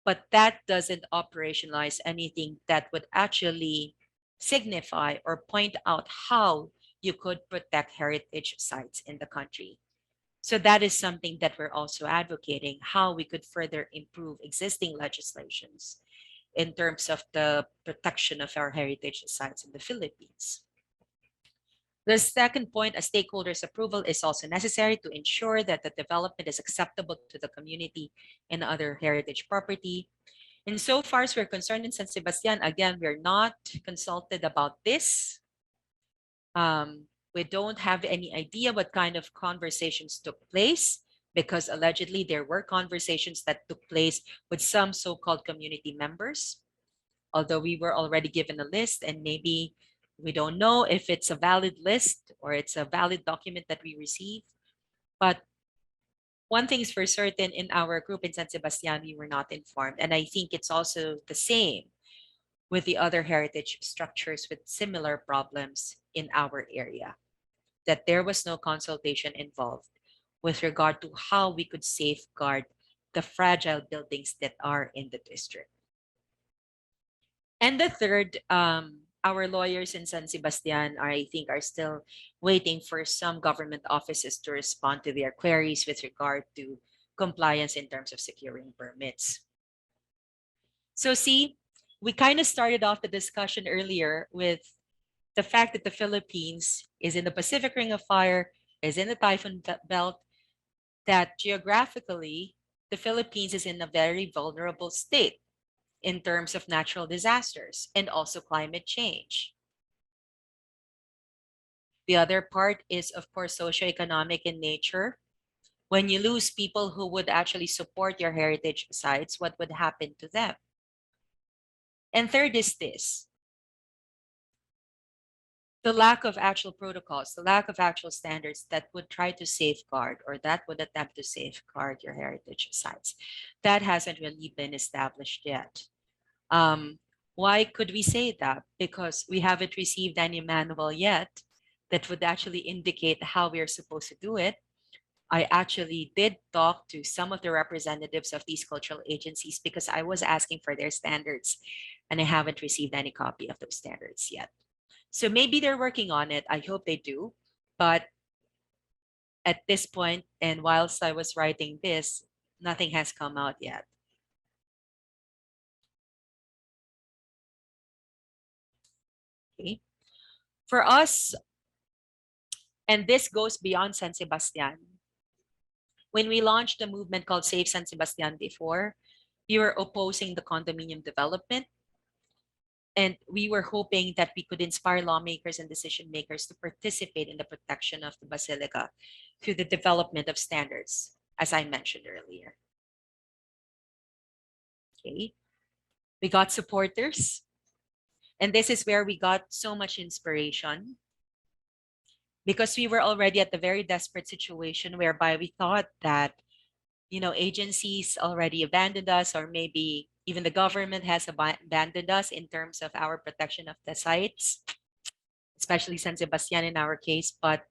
but that doesn't operationalize anything that would actually signify or point out how you could protect heritage sites in the country. So that is something that we're also advocating, how we could further improve existing legislations in terms of the protection of our heritage sites in the Philippines. The second point, a stakeholder's approval is also necessary to ensure that the development is acceptable to the community and other heritage property. And so far as we're concerned in San Sebastian, again, we're not consulted about this. We don't have any idea what kind of conversations took place, because allegedly there were conversations that took place with some so-called community members, although we were already given a list, and maybe we don't know if it's a valid list or it's a valid document that we receive. But one thing is for certain, in our group in San Sebastian, we were not informed. And I think it's also the same with the other heritage structures with similar problems in our area, that there was no consultation involved with regard to how we could safeguard the fragile buildings that are in the district. And the third, our lawyers in San Sebastian are, I think, are still waiting for some government offices to respond to their queries with regard to compliance in terms of securing permits. So see, we kind of started off the discussion earlier with the fact that the Philippines is in the Pacific Ring of Fire, is in the typhoon belt, that geographically, the Philippines is in a very vulnerable state in terms of natural disasters and also climate change. The other part is, of course, socioeconomic in nature. When you lose people who would actually support your heritage sites, what would happen to them? And third is this: the lack of actual protocols, the lack of actual standards that would try to safeguard, or that would attempt to safeguard your heritage sites. That hasn't really been established yet. Why could we say that? Because we haven't received any manual yet that would actually indicate how we are supposed to do it. I actually did talk to some of the representatives of these cultural agencies because I was asking for their standards, and I haven't received any copy of those standards yet. So maybe they're working on it. I hope they do. But at this point, and whilst I was writing this, nothing has come out yet. Okay. For us, and this goes beyond San Sebastian, when we launched a movement called Save San Sebastian before, we were opposing the condominium development. And we were hoping that we could inspire lawmakers and decision makers to participate in the protection of the Basilica through the development of standards, as I mentioned earlier. Okay. We got supporters, and this is where we got so much inspiration, because we were already at the very desperate situation whereby we thought that, you know, agencies already abandoned us, or maybe even the government has abandoned us in terms of our protection of the sites, especially San Sebastian in our case. But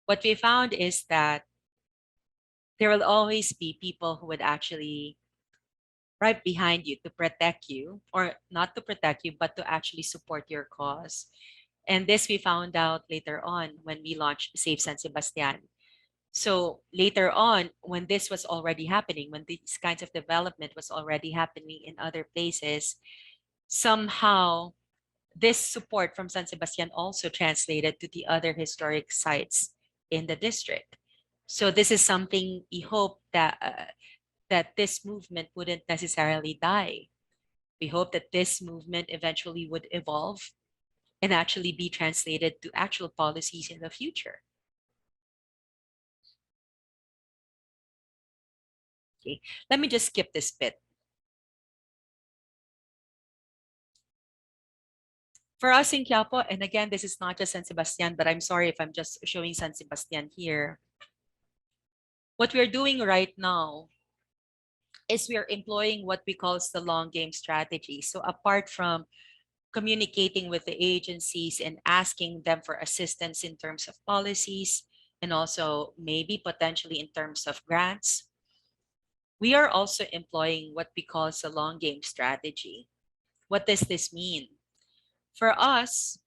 what we found is that there will always be people who would actually right behind you to protect you, or not to protect you, but to actually support your cause. And this we found out later on when we launched Save San Sebastian. So later on, when this was already happening, when these kinds of development was already happening in other places, somehow this support from San Sebastian also translated to the other historic sites in the district. So this is something we hope that that this movement wouldn't necessarily die. We hope that this movement eventually would evolve and actually be translated to actual policies in the future. Okay, let me just skip this bit. For us in Quiapo, and again, this is not just San Sebastian, but I'm sorry if I'm just showing San Sebastian here. What we're doing right now is we're employing what we call the long game strategy. So apart from communicating with the agencies and asking them for assistance in terms of policies and also maybe potentially in terms of grants. We are also employing what we call a long game strategy. What does this mean? For us,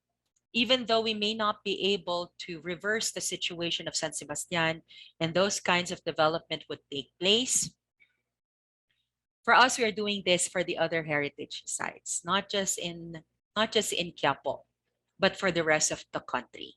even though we may not be able to reverse the situation of San Sebastian and those kinds of development would take place, for us, we are doing this for the other heritage sites, not just in Quiapo, but for the rest of the country.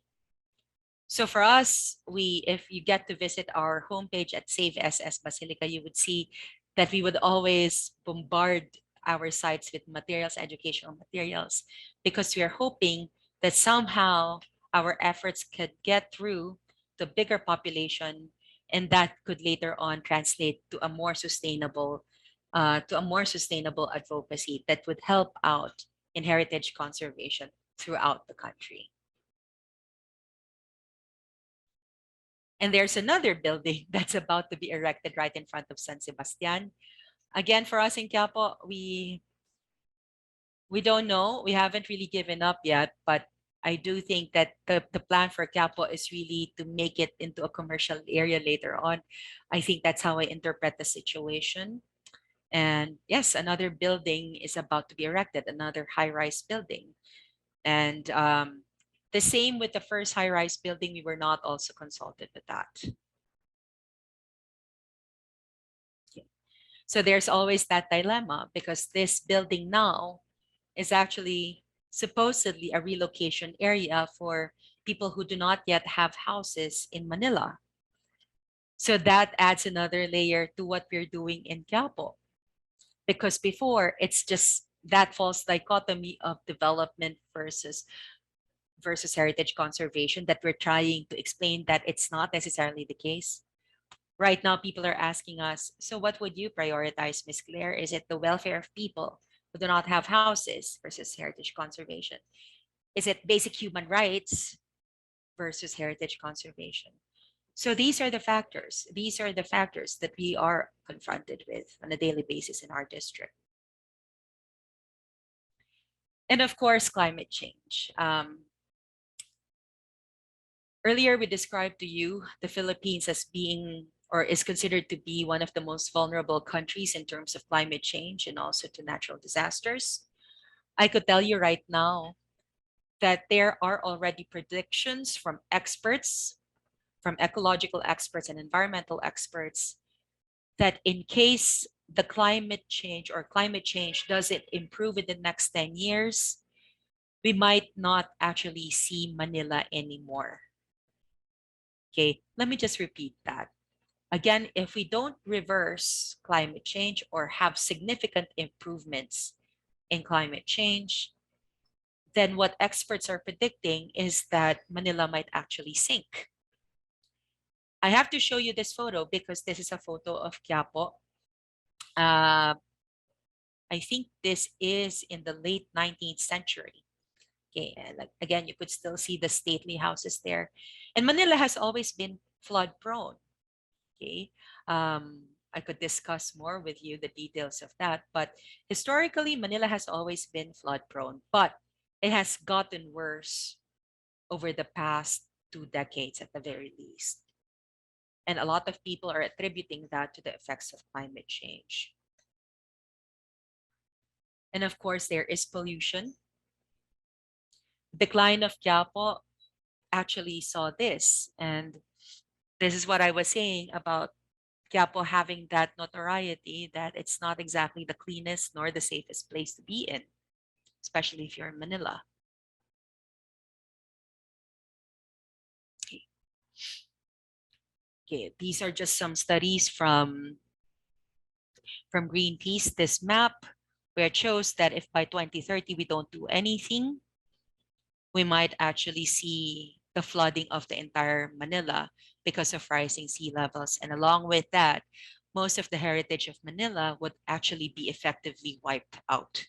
So for us, if you get to visit our homepage at Save SS Basilica, you would see that we would always bombard our sites with materials, educational materials, because we are hoping that somehow our efforts could get through the bigger population, and that could later on translate to a more sustainable advocacy that would help out in heritage conservation throughout the country. And there's another building that's about to be erected right in front of San Sebastian. Again, for us in Quiapo, we don't know. We haven't really given up yet, but I do think that the plan for Quiapo is really to make it into a commercial area later on. I think that's how I interpret the situation. And yes, another building is about to be erected, another high-rise building. And the same with the first high-rise building, we were not also consulted with that. So there's always that dilemma because this building now is actually supposedly a relocation area for people who do not yet have houses in Manila. So that adds another layer to what we're doing in Quiapo. Because before, it's just that false dichotomy of development versus heritage conservation that we're trying to explain that it's not necessarily the case. Right now, people are asking us, so what would you prioritize, Ms. Claire? Is it the welfare of people who do not have houses versus heritage conservation? Is it basic human rights versus heritage conservation? So these are the factors. These are the factors that we are confronted with on a daily basis in our district. And of course, climate change. Earlier, we described to you the Philippines as being or is considered to be one of the most vulnerable countries in terms of climate change and also to natural disasters. I could tell you right now that there are already predictions from experts, from ecological experts and environmental experts, that in case the climate change doesn't improve in the next 10 years, we might not actually see Manila anymore. Okay, let me just repeat that. Again, if we don't reverse climate change or have significant improvements in climate change, then what experts are predicting is that Manila might actually sink. I have to show you this photo because this is a photo of Quiapo. I think this is in the late 19th century. Okay, and like, again, you could still see the stately houses there. And Manila has always been flood prone. Okay, I could discuss more with you the details of that, but historically, Manila has always been flood prone, but it has gotten worse over the past 2 decades at the very least. And a lot of people are attributing that to the effects of climate change. And of course, there is pollution. Decline of Quiapo actually saw this, and this is what I was saying about Quiapo having that notoriety that it's not exactly the cleanest nor the safest place to be in, especially if you're in Manila. Okay, these are just some studies from Greenpeace. This map where it shows that if by 2030 we don't do anything, we might actually see the flooding of the entire Manila because of rising sea levels. And along with that, most of the heritage of Manila would actually be effectively wiped out.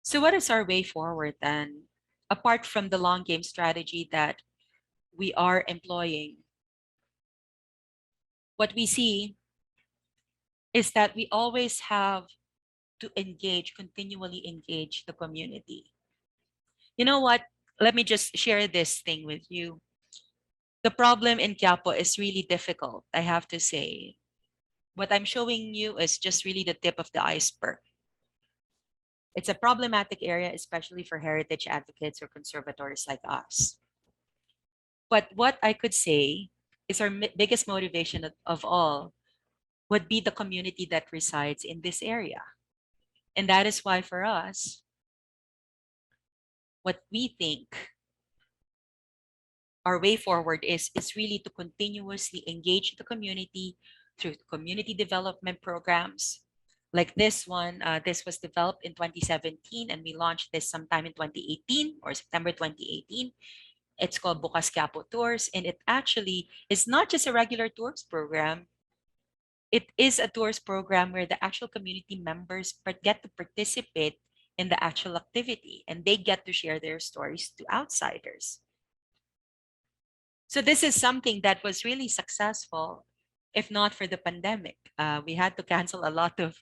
So what is our way forward then? Apart from the long game strategy that we are employing, what we see is that we always have to continually engage the community. You know what? Let me just share this thing with you. The problem in Quiapo is really difficult, I have to say. What I'm showing you is just really the tip of the iceberg. It's a problematic area, especially for heritage advocates or conservators like us. But what I could say is our biggest motivation of all would be the community that resides in this area. And that is why for us, what we think our way forward is really to continuously engage the community through community development programs like this one. This was developed in 2017 and we launched this sometime in 2018 or September 2018. It's called Bukas Quiapo Tours, and it actually is not just a regular tours program. It is a tours program where the actual community members get to participate in the actual activity and they get to share their stories to outsiders. So this is something that was really successful, if not for the pandemic. We had to cancel a lot of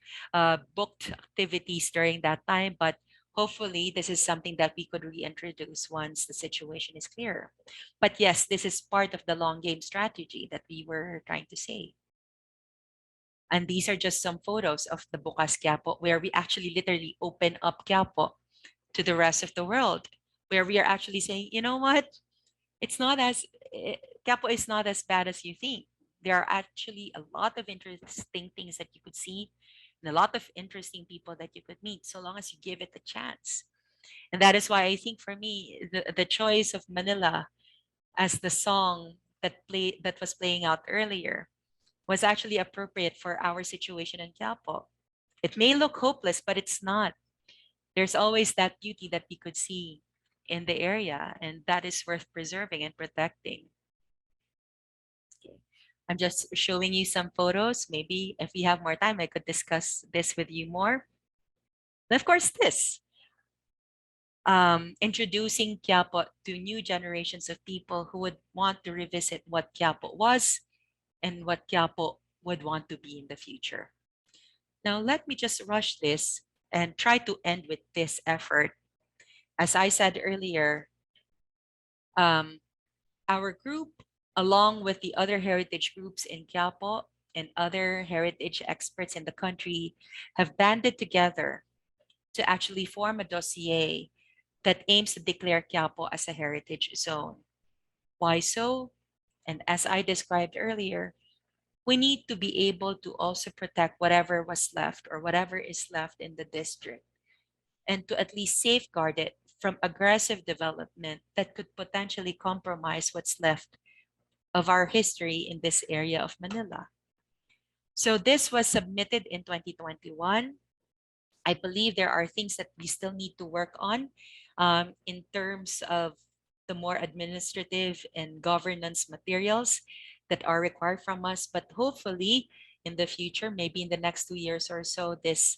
booked activities during that time, but hopefully this is something that we could reintroduce once the situation is clear. But yes, this is part of the long game strategy that we were trying to say. And these are just some photos of the Bukas Quiapo, where we actually literally open up Quiapo to the rest of the world, where we are actually saying, you know what? It's not as Quiapo is not as bad as you think. There are actually a lot of interesting things that you could see and a lot of interesting people that you could meet so long as you give it a chance. And that is why I think for me, the choice of Manila as the song that was playing out earlier was actually appropriate for our situation in Quiapo. It may look hopeless, but it's not. There's always that beauty that we could see in the area, and that is worth preserving and protecting. Okay. I'm just showing you some photos. Maybe if we have more time, I could discuss this with you more. And of course, this. Introducing Quiapo to new generations of people who would want to revisit what Quiapo was and what Quiapo would want to be in the future. Now, let me just rush this and try to end with this effort. As I said earlier, um, our group, along with the other heritage groups in Quiapo and other heritage experts in the country, have banded together to actually form a dossier that aims to declare Quiapo as a heritage zone. Why so? And as I described earlier, we need to be able to also protect whatever was left or whatever is left in the district, and to at least safeguard it from aggressive development that could potentially compromise what's left of our history in this area of Manila. So this was submitted in 2021. I believe there are things that we still need to work on in terms of the more administrative and governance materials that are required from us. But hopefully in the future, maybe in the next 2 years or so, this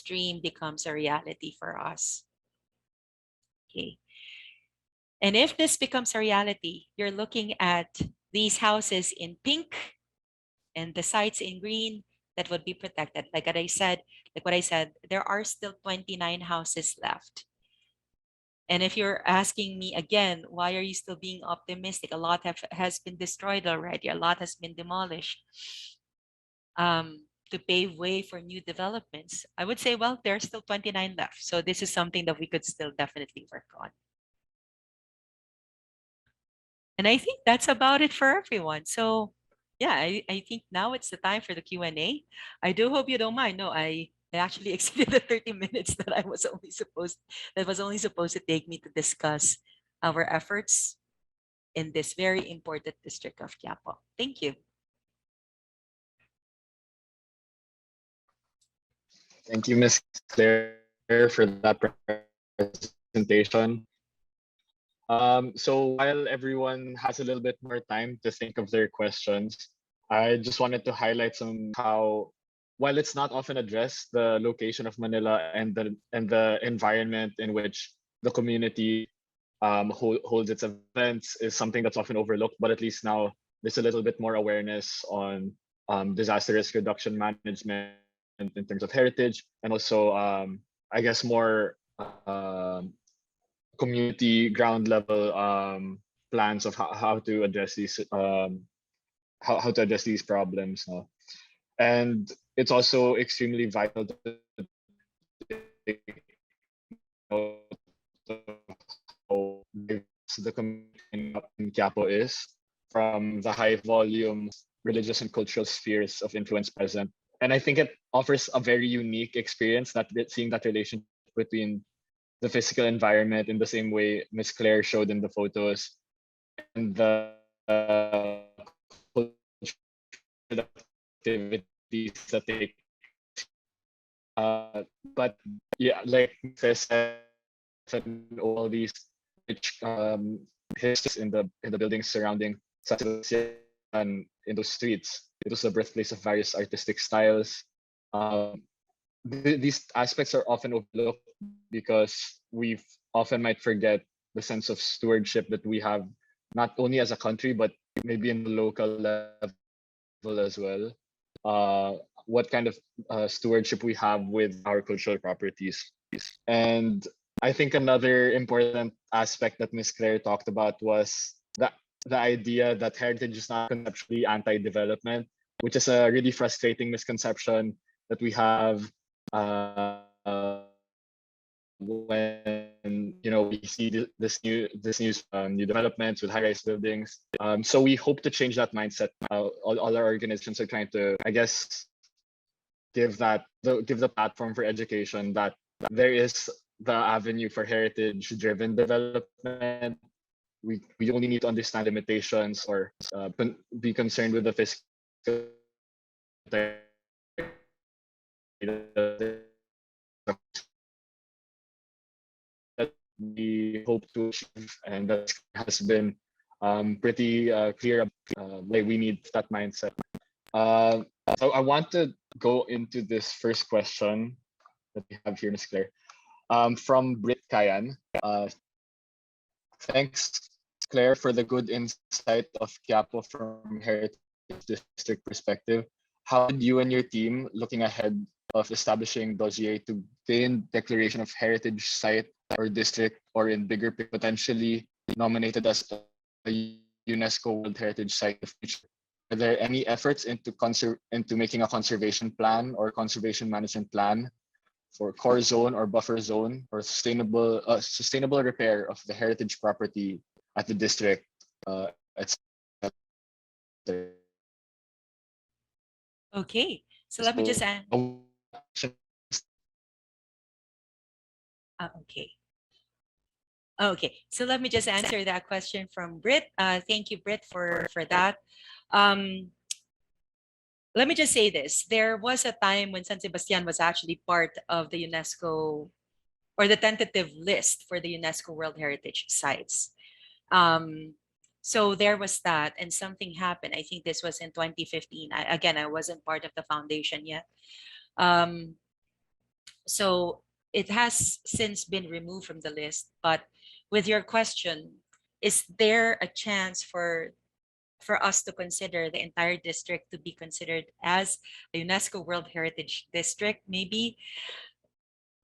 dream becomes a reality for us. Okay. And if this becomes a reality, you're looking at these houses in pink and the sites in green that would be protected. Like what I said, there are still 29 houses left. And if you're asking me again, why are you still being optimistic? A lot has been destroyed already. A lot has been demolished to pave way for new developments. I would say, well, there are still 29 left. So this is something that we could still definitely work on. And I think that's about it for everyone. So yeah, I think now it's the time for the Q&A. I do hope you don't mind. No, I actually exceeded the 30 minutes that was only supposed to take me to discuss our efforts in this very important district of Quiapo. Thank you. Thank you, Ms. Claire, for that presentation. So while everyone has a little bit more time to think of their questions, I just wanted to highlight how, while it's not often addressed, the location of Manila and the environment in which the community holds its events is something that's often overlooked. But at least now there's a little bit more awareness on disaster risk reduction management in terms of heritage, and also I guess more community ground level plans of how to address these how to address these problems. And it's also extremely vital to take note of how diverse the community in Quiapo is, from the high volume religious and cultural spheres of influence present. And I think it offers a very unique experience, that seeing that relationship between the physical environment in the same way Miss Claire showed in the photos, and the cultural activities that take. But yeah, like I said, and all these rich histories in the buildings surrounding San Sebastian and in those streets. It was the birthplace of various artistic styles. These aspects are often overlooked because we often might forget the sense of stewardship that we have, not only as a country, but maybe in the local level as well. What kind of stewardship we have with our cultural properties. And I think another important aspect that Ms. Claire talked about was the idea that heritage is not conceptually anti-development, which is a really frustrating misconception that we have when we see this new developments with high-rise buildings. So we hope to change that mindset. All our organizations are trying to, I guess, give the platform for education, that there is the avenue for heritage-driven development. We only need to understand limitations, or be concerned with the physical that we hope to achieve, and that has been pretty clear. Like, we need that mindset. So I want to go into this first question that we have here, Ms. Claire, from Brit Kayan. Thanks, Claire, for the good insight of Quiapo from Heritage District perspective. How did you and your team, looking ahead of establishing dossier to gain declaration of heritage site or district, or in bigger potentially nominated as a UNESCO World Heritage Site in the future? Are there any efforts into making a conservation plan or conservation management plan for core zone or buffer zone, or sustainable repair of the heritage property at the district, etc.? Okay, so let me just add. Okay. Okay, so let me just answer that question from Brit. Thank you, Brit, for that. Let me just say this. There was a time when San Sebastian was actually part of the UNESCO, or the tentative list for the UNESCO World Heritage Sites. So there was that, and something happened. I think this was in 2015. Again, I wasn't part of the foundation yet. So it has since been removed from the list. But with your question, is there a chance for us to consider the entire district to be considered as a UNESCO World Heritage District? Maybe.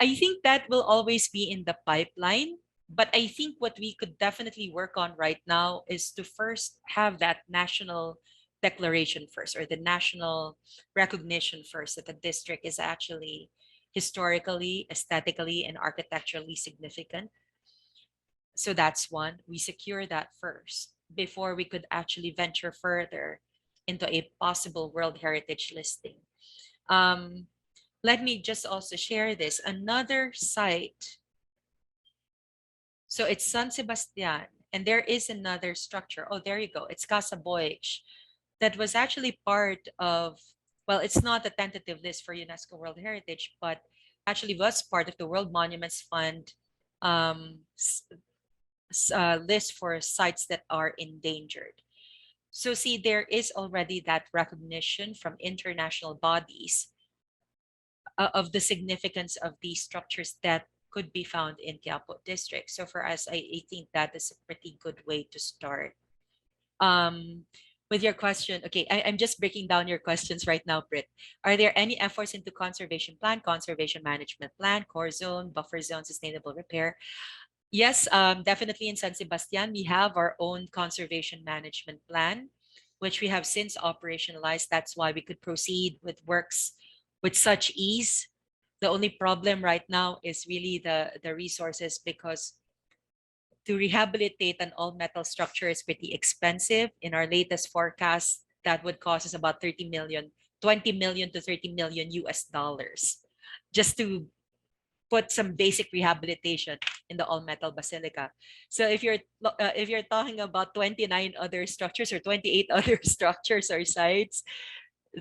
I think that will always be in the pipeline. But I think what we could definitely work on right now is to first have that national declaration first, or the national recognition first, that the district is actually historically, aesthetically, and architecturally significant. So that's one. We secure that first before we could actually venture further into a possible World Heritage listing. Let me just also share this. Another site. So it's San Sebastian, and there is another structure. Oh, there you go. It's Casa Boix, that was actually part of, well, it's not a tentative list for UNESCO World Heritage, but actually was part of the World Monuments Fund list for sites that are endangered. So see, there is already that recognition from international bodies of the significance of these structures that could be found in Quiapo district. So for us, I think that is a pretty good way to start. with your question, okay, I'm just breaking down your questions right now, Britt. Are there any efforts into conservation plan, conservation management plan, core zone, buffer zone, sustainable repair? Yes, definitely in San Sebastian, we have our own conservation management plan, which we have since operationalized. That's why we could proceed with works with such ease. The only problem right now is really the resources, because to rehabilitate an all metal structure is pretty expensive. In our latest forecast, that would cost us about 30 million, 20 million to 30 million US dollars just to put some basic rehabilitation in the all metal basilica. So if you're talking about 29 other structures or 28 other structures or sites,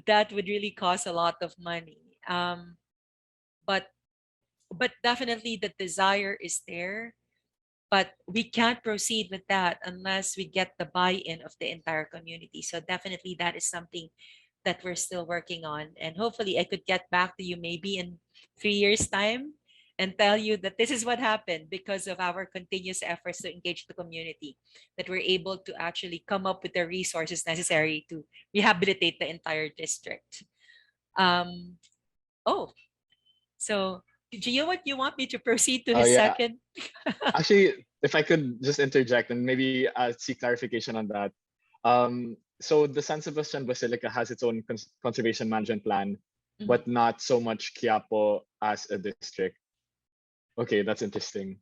that would really cost a lot of money. But definitely the desire is there, but we can't proceed with that unless we get the buy-in of the entire community. So definitely that is something that we're still working on, and hopefully I could get back to you maybe in 3 years time and tell you that this is what happened because of our continuous efforts to engage the community, that we're able to actually come up with the resources necessary to rehabilitate the entire district. um oh, so Gio, what you want me to proceed to Oh his yeah. second? Actually, if I could just interject and maybe seek clarification on that. So the San Sebastian Basilica has its own conservation management plan, Mhm. but not so much Quiapo as a district. Okay, that's interesting.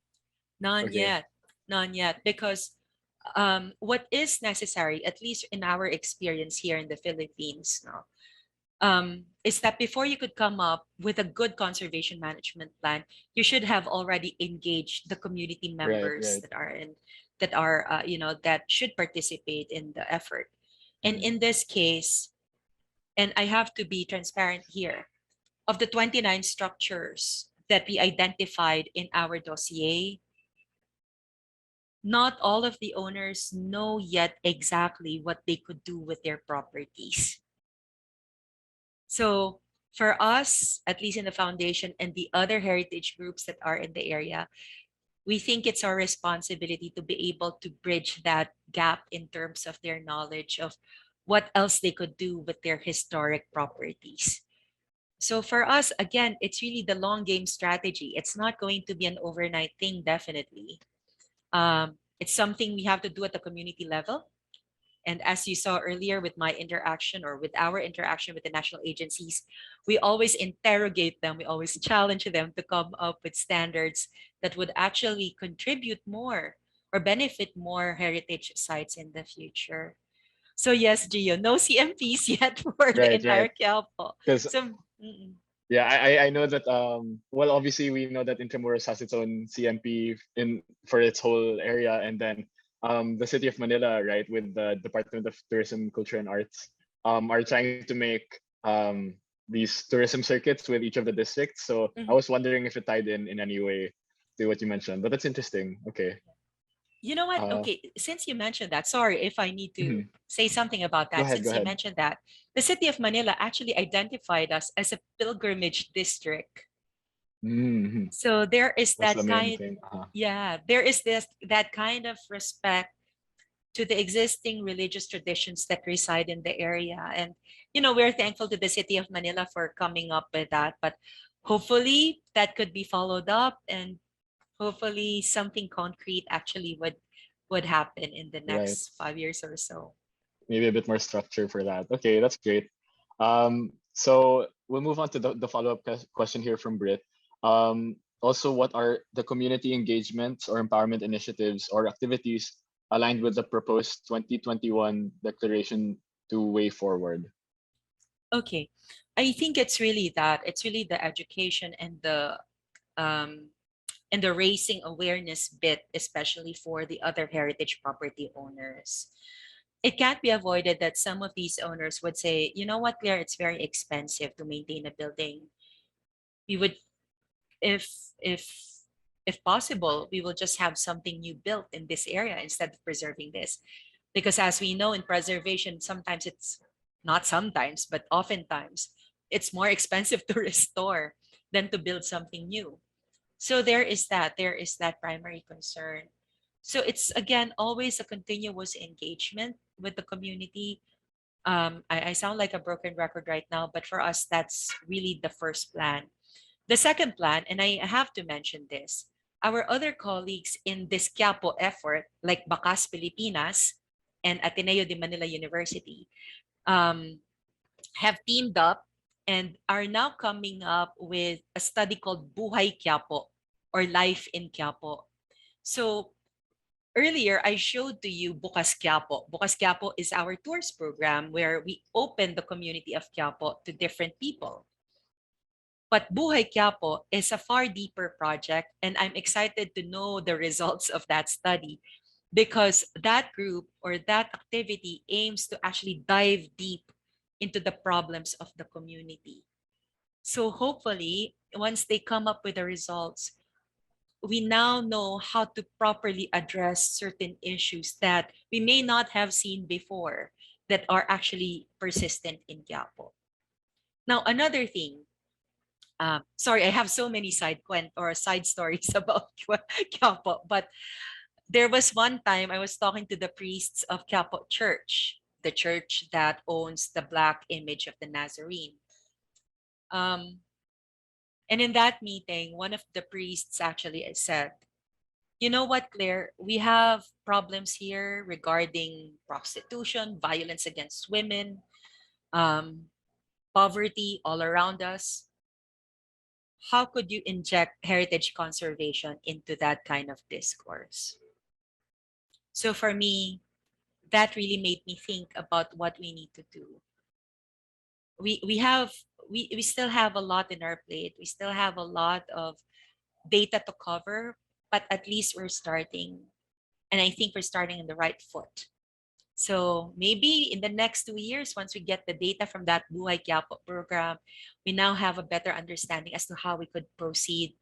None Okay, yet, none yet, because what is necessary, at least in our experience here in the Philippines, no, is that before you could come up with a good conservation management plan, you should have already engaged the community right, members right. that are that should participate in the effort. And Mhm. in this case, and I have to be transparent here, of the 29 structures that we identified in our dossier, not all of the owners know yet exactly what they could do with their properties. So for us, at least in the foundation and the other heritage groups that are in the area, we think it's our responsibility to be able to bridge that gap in terms of their knowledge of what else they could do with their historic properties. So for us, again, it's really the long game strategy. It's not going to be an overnight thing, definitely. It's something we have to do at the community level. And as you saw earlier with my interaction or with our interaction with the national agencies, we always interrogate them, we always challenge them to come up with standards that would actually contribute more or benefit more heritage sites in the future. So yes, Gio, no CMPs yet for the Right, entire right. Quiapo. Because So yeah, I know that well, obviously we know that Intramuros has its own CMP in for its whole area, and then the city of Manila, right, with the Department of Tourism, Culture and Arts, are trying to make these tourism circuits with each of the districts. So I mhm. was wondering if it tied in any way to what you mentioned, but that's interesting. Okay. You know what? Uh, Okay, since you mentioned that, sorry if I need to mhm. say something about Go that. ahead, go Since you ahead. mentioned that, the city of Manila actually identified us as a pilgrimage district. Mm-hmm. So there is That's the that main kind, thing. yeah, there is this that kind of respect to the existing religious traditions that reside in the area. And we're thankful to the city of Manila for coming up with that. But hopefully that could be followed up, and hopefully something concrete actually would happen in the Right. next 5 years or so. Maybe a bit more structure for that. Okay, that's great. So we'll move on to the follow-up question here from Britt. Also, what are the community engagements or empowerment initiatives or activities aligned with the proposed 2021 declaration to way forward? Okay, I think it's really that. It's really the education um, and the raising awareness bit, especially for the other heritage property owners. It can't be avoided that some of these owners would say, you know what, Claire, it's very expensive to maintain a building. We would, if if if possible, we will just have something new built in this area instead of preserving this. Because as we know in preservation, sometimes it's not sometimes, but oftentimes it's more expensive to restore than to build something new. So there is that primary concern. So it's again always a continuous engagement with the community, I sound like a broken record right now, but for us, that's really the first plan. The second plan, and I have to mention this, our other colleagues in this Quiapo effort, like Bacas Pilipinas and Ateneo de Manila University, um, have teamed up and are now coming up with a study called Buhay Quiapo or Life in Quiapo. So earlier, I showed to you Bukas Quiapo. Bukas Quiapo is our tours program where we open the community of Quiapo to different people. But Buhay Quiapo is a far deeper project, and I'm excited to know the results of that study because that group or that activity aims to actually dive deep into the problems of the community. So hopefully, once they come up with the results, we now know how to properly address certain issues that we may not have seen before that are actually persistent in Quiapo. Now, another thing, sorry, I have so many side stories about Quiapo, but there was one time I was talking to the priests of Chiapa Church, the church that owns the black image of the Nazarene. Um, and in that meeting, one of the priests actually said, you know what, Claire, we have problems here regarding prostitution, violence against women, um, poverty all around us. How could you inject heritage conservation into that kind of discourse? So for me, that really made me think about what we need to do. We still have a lot in our plate. We still have a lot of data to cover, but at least we're starting. And I think we're starting in the right foot. So maybe in the next 2 years, once we get the data from that Buhay Quiapo program, we now have a better understanding as to how we could proceed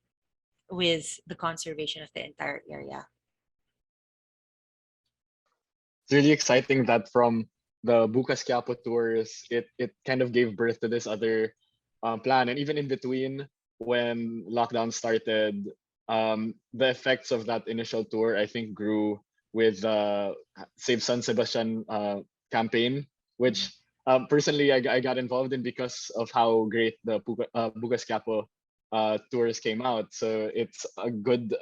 with the conservation of the entire area. It's really exciting that from the Bukas Quiapo tours, it kind of gave birth to this other plan. And even in between, when lockdown started, the effects of that initial tour, I think, grew with Save San Sebastian campaign, which personally I got involved in because of how great the Bukas Quiapo tours came out. So it's a good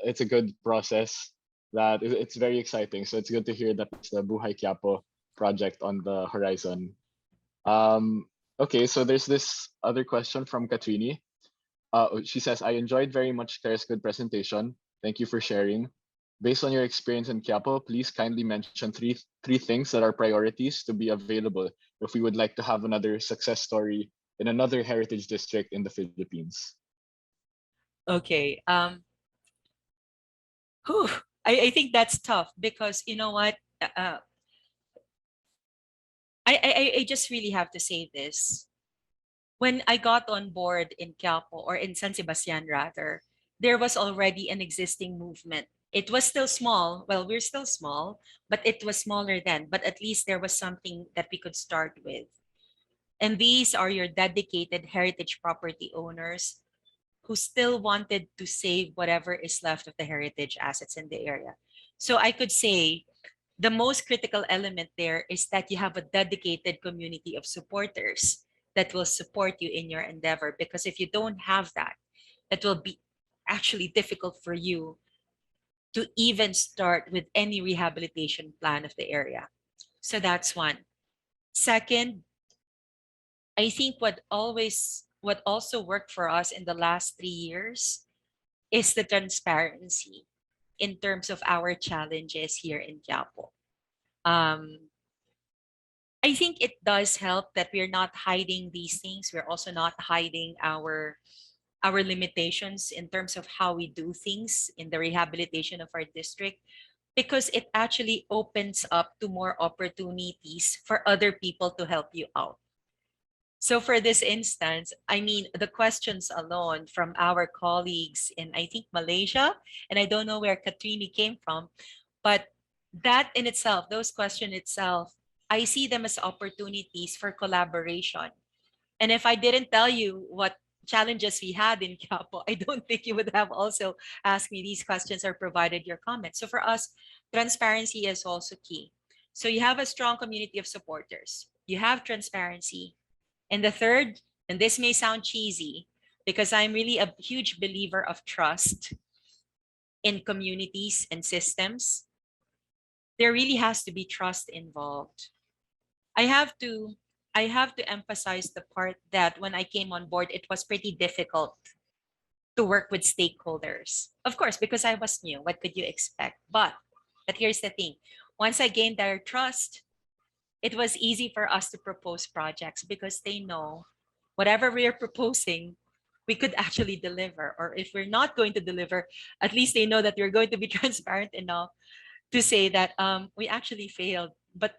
process that it's very exciting. So it's good to hear that it's the Buhay Quiapo project on the horizon. Okay, so there's this other question from Katrini. She says, I enjoyed very much Claire's good presentation. Thank you for sharing. Based on your experience in Quiapo, please kindly mention three things that are priorities to be available if we would like to have another success story in another heritage district in the Philippines. Okay. Whew, I think that's tough because you know what? I just really have to say this. When I got on board in Quiapo or in San Sebastian rather, there was already an existing movement. It was still small. Well, we're still small, but it was smaller then. But at least there was something that we could start with. And these are your dedicated heritage property owners who still wanted to save whatever is left of the heritage assets in the area. So I could say the most critical element there is that you have a dedicated community of supporters that will support you in your endeavor. Because if you don't have that, it will be actually difficult for you to even start with any rehabilitation plan of the area. So that's one. Second, I think what also worked for us in the last 3 years is the transparency in terms of our challenges here in Quiapo. I think it does help that we're not hiding these things. We're also not hiding our limitations in terms of how we do things in the rehabilitation of our district, because it actually opens up to more opportunities for other people to help you out. So for this instance, I mean, the questions alone from our colleagues in, I think, Malaysia, and I don't know where Katrini came from, but that in itself, those questions itself, I see them as opportunities for collaboration. And if I didn't tell you what challenges we had in Quiapo, I don't think you would have also asked me these questions or provided your comments. So for us, transparency is also key. So you have a strong community of supporters. you have transparency. And the third, and this may sound cheesy, because I'm really a huge believer of trust in communities and systems, there really has to be trust involved. I have to I have to emphasize the part that when I came on board, it was pretty difficult to work with stakeholders. Of course, because I was new, what could you expect? But here's the thing. Once I gained their trust, it was easy for us to propose projects because they know whatever we are proposing, we could actually deliver. Or if we're not going to deliver, at least they know that we're going to be transparent enough to say that we actually failed, but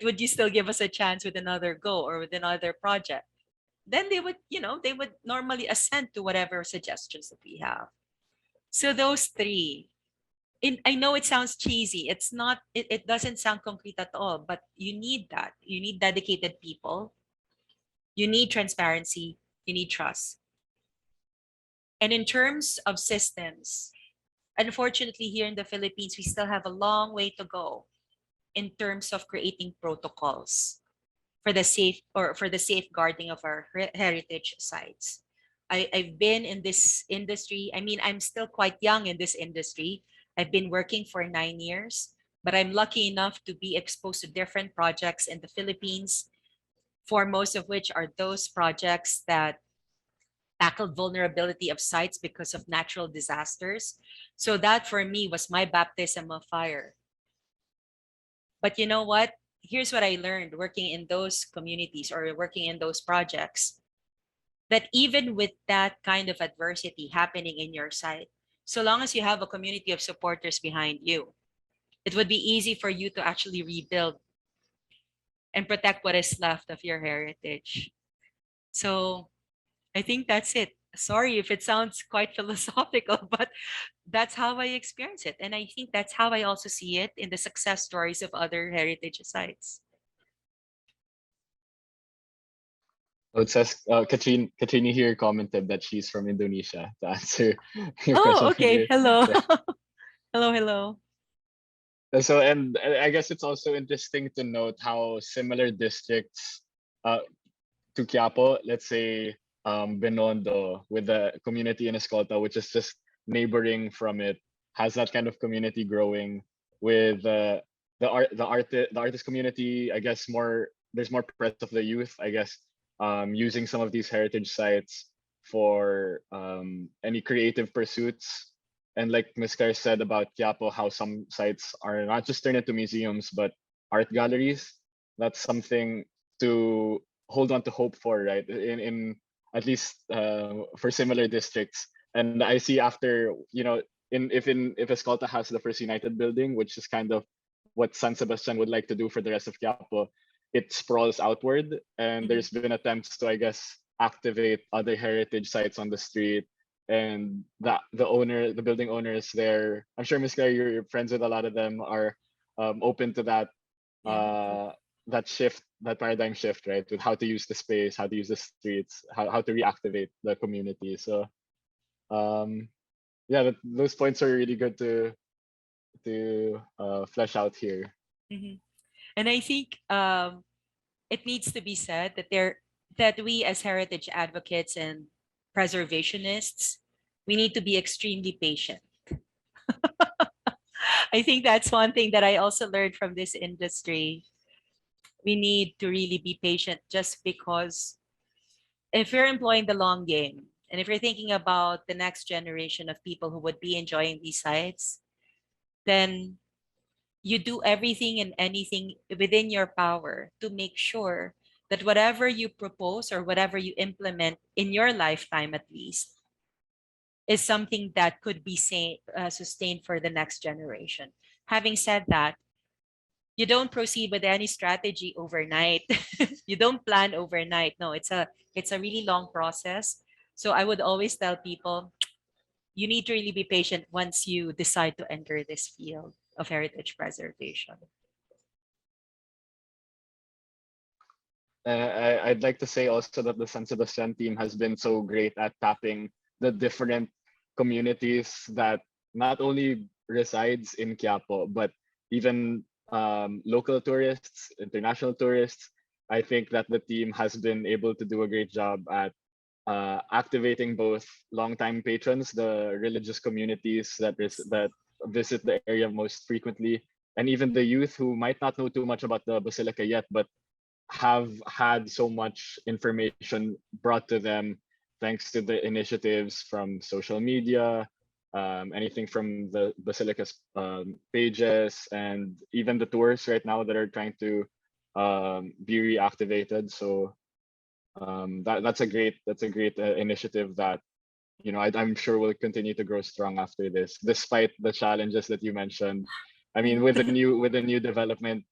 would you still give us a chance with another go or with another project? Then they would, they would normally assent to whatever suggestions that we have. So those three, I know it sounds cheesy. It's not, it doesn't sound concrete at all, but you need that. You need dedicated people. You need transparency. You need trust. And in terms of systems, unfortunately, here in the Philippines, we still have a long way to go in terms of creating protocols for the safeguarding of our heritage sites. I've been in this industry. I mean, I'm still quite young in this industry. I've been working for 9 years, but I'm lucky enough to be exposed to different projects in the Philippines, for most of which are those projects that tackled vulnerability of sites because of natural disasters. So that for me was my baptism of fire. But you know what? Here's what I learned working in those communities or working in those projects, that even with that kind of adversity happening in your site, so long as you have a community of supporters behind you, it would be easy for you to actually rebuild and protect what is left of your heritage. So I think that's it. Sorry if it sounds quite philosophical, but that's how I experience it. And I think that's how I also see it in the success stories of other heritage sites. Oh, it says Katrina here commented that she's from Indonesia to answer your Oh, question okay. earlier. Hello. Yeah. Hello, hello. So, and I guess it's also interesting to note how similar districts to Quiapo, let's say Binondo with the community in Escolta, which is just neighboring from it, has that kind of community growing with the artist community. I guess there's more presence of the youth. I guess using some of these heritage sites for any creative pursuits. And like Ms. Claire said about Quiapo, how some sites are not just turned into museums but art galleries. That's something to hold on to hope for, right? In at least for similar districts. And I see after, if Escolta has the first United building, which is kind of what San Sebastian would like to do for the rest of Quiapo, it sprawls outward, and there's been attempts to, I guess, activate other heritage sites on the street. And the building owners there, I'm sure Miss Claire, you're friends with a lot of them, are open to that Yeah. that shift, that paradigm shift, right? With how to use the space, how to use the streets, how to reactivate the community. So yeah, those points are really good to flesh out here. Mhm. And I think it needs to be said that we as heritage advocates and preservationists, we need to be extremely patient. I think that's one thing that I also learned from this industry. We need to really be patient, just because if you're employing the long game and if you're thinking about the next generation of people who would be enjoying these sites, then you do everything and anything within your power to make sure that whatever you propose or whatever you implement in your lifetime, at least, is something that could be sustained for the next generation. Having said that, you don't proceed with any strategy overnight. You don't plan overnight. No, it's a really long process. So I would always tell people, you need to really be patient once you decide to enter this field of heritage preservation. I'd like to say also that the San Sebastian team has been so great at tapping the different communities that not only resides in Quiapo, but even local tourists, international tourists. I think that the team has been able to do a great job at activating both longtime patrons, the religious communities that visit the area most frequently, and even the youth who might not know too much about the basilica yet, but have had so much information brought to them thanks to the initiatives from social media, anything from the basilica's pages, and even the tours right now that are trying to be reactivated. So that's a great initiative that I'm sure will continue to grow strong after this, despite the challenges that you mentioned. I mean, with the new development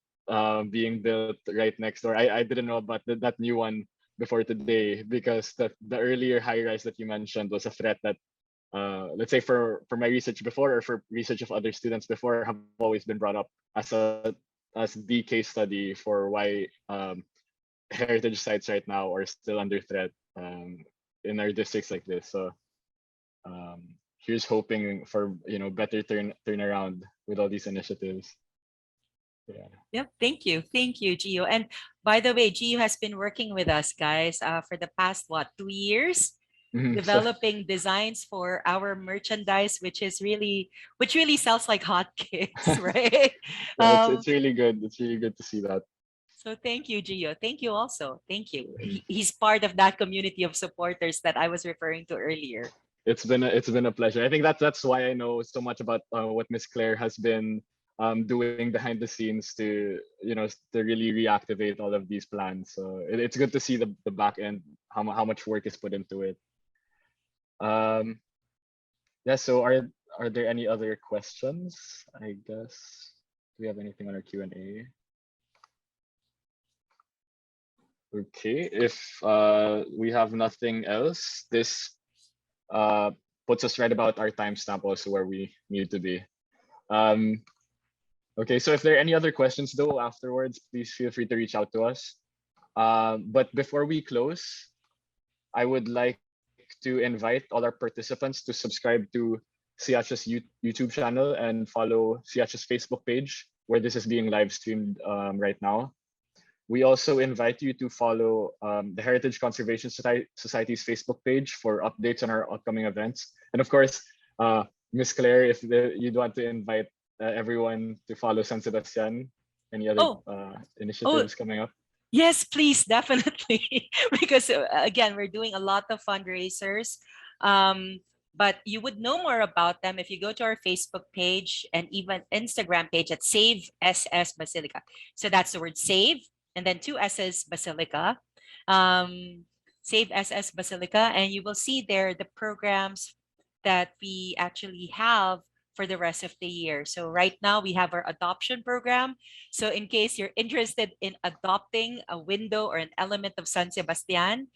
being built right next door, I didn't know about that new one before today, because the earlier high rise that you mentioned was a threat that let's say for my research before, or for research of other students before, have always been brought up as the case study for why heritage sites right now are still under threat in our districts like this. So here's hoping for better turnaround with all these initiatives. Yeah. Yep. Thank you, Gio. And by the way, Gio has been working with us, guys, for the past 2 years, So developing designs for our merchandise, which really sells like hotcakes, right? yeah, Um, it's really good. It's really good to see that. so thank you, Gio. Thank you also. Thank you. He's part of that community of supporters that I was referring to earlier. It's been a pleasure. I think that's why I know so much about what Miss Claire has been doing behind the scenes to to really reactivate all of these plans. So it's good to see the back end, how much work is put into it. Yeah. So are there any other questions? I guess, do we have anything on our Q&A? Okay, if we have nothing else, this puts us right about our timestamp also where we need to be. Okay, so if there are any other questions though afterwards, please feel free to reach out to us. But before we close, I would like to invite all our participants to subscribe to Siacha's YouTube channel and follow Siacha's Facebook page, where this is being live streamed right now. We also invite you to follow the Heritage Conservation Society's Facebook page for updates on our upcoming events. And of course, Miss Claire, if you'd want to invite everyone to follow San Sebastian, any other Oh, initiatives coming up? yes, please, definitely. Because again, we're doing a lot of fundraisers. But you would know more about them if you go to our Facebook page and even Instagram page at Save SS Basilica. So that's the word save and then 2 S's Basilica. Save SS Basilica, and you will see there the programs that we actually have for the rest of the year. So right now we have our adoption program. So in case you're interested in adopting a window or an element of San Sebastian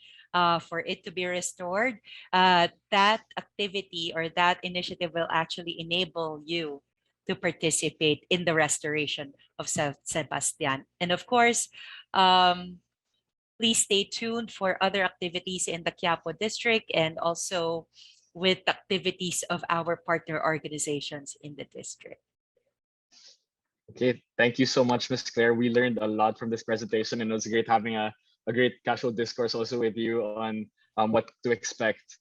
for it to be restored, that activity or that initiative will actually enable you to participate in the restoration of San Sebastian. And of course, please stay tuned for other activities in the Quiapo district and also with activities of our partner organizations in the district. Okay, thank you so much, Ms. Claire. We learned a lot from this presentation, and it was great having a great casual discourse also with you on what to expect,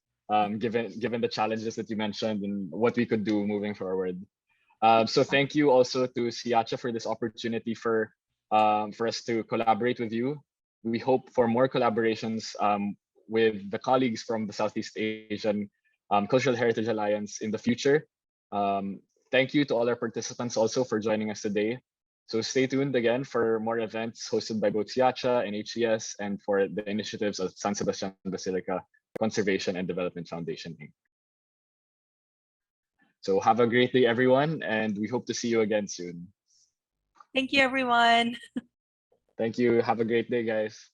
given the challenges that you mentioned and what we could do moving forward. So thank you also to Siacha for this opportunity for us to collaborate with you. We hope for more collaborations with the colleagues from the Southeast Asian Cultural Heritage Alliance in the future. Thank you to all our participants also for joining us today. So stay tuned again for more events hosted by both Siacha and HCS, and for the initiatives of San Sebastian Basilica Conservation and Development Foundation, Inc. So have a great day, everyone, and we hope to see you again soon. Thank you, everyone. Thank you. Have a great day, guys.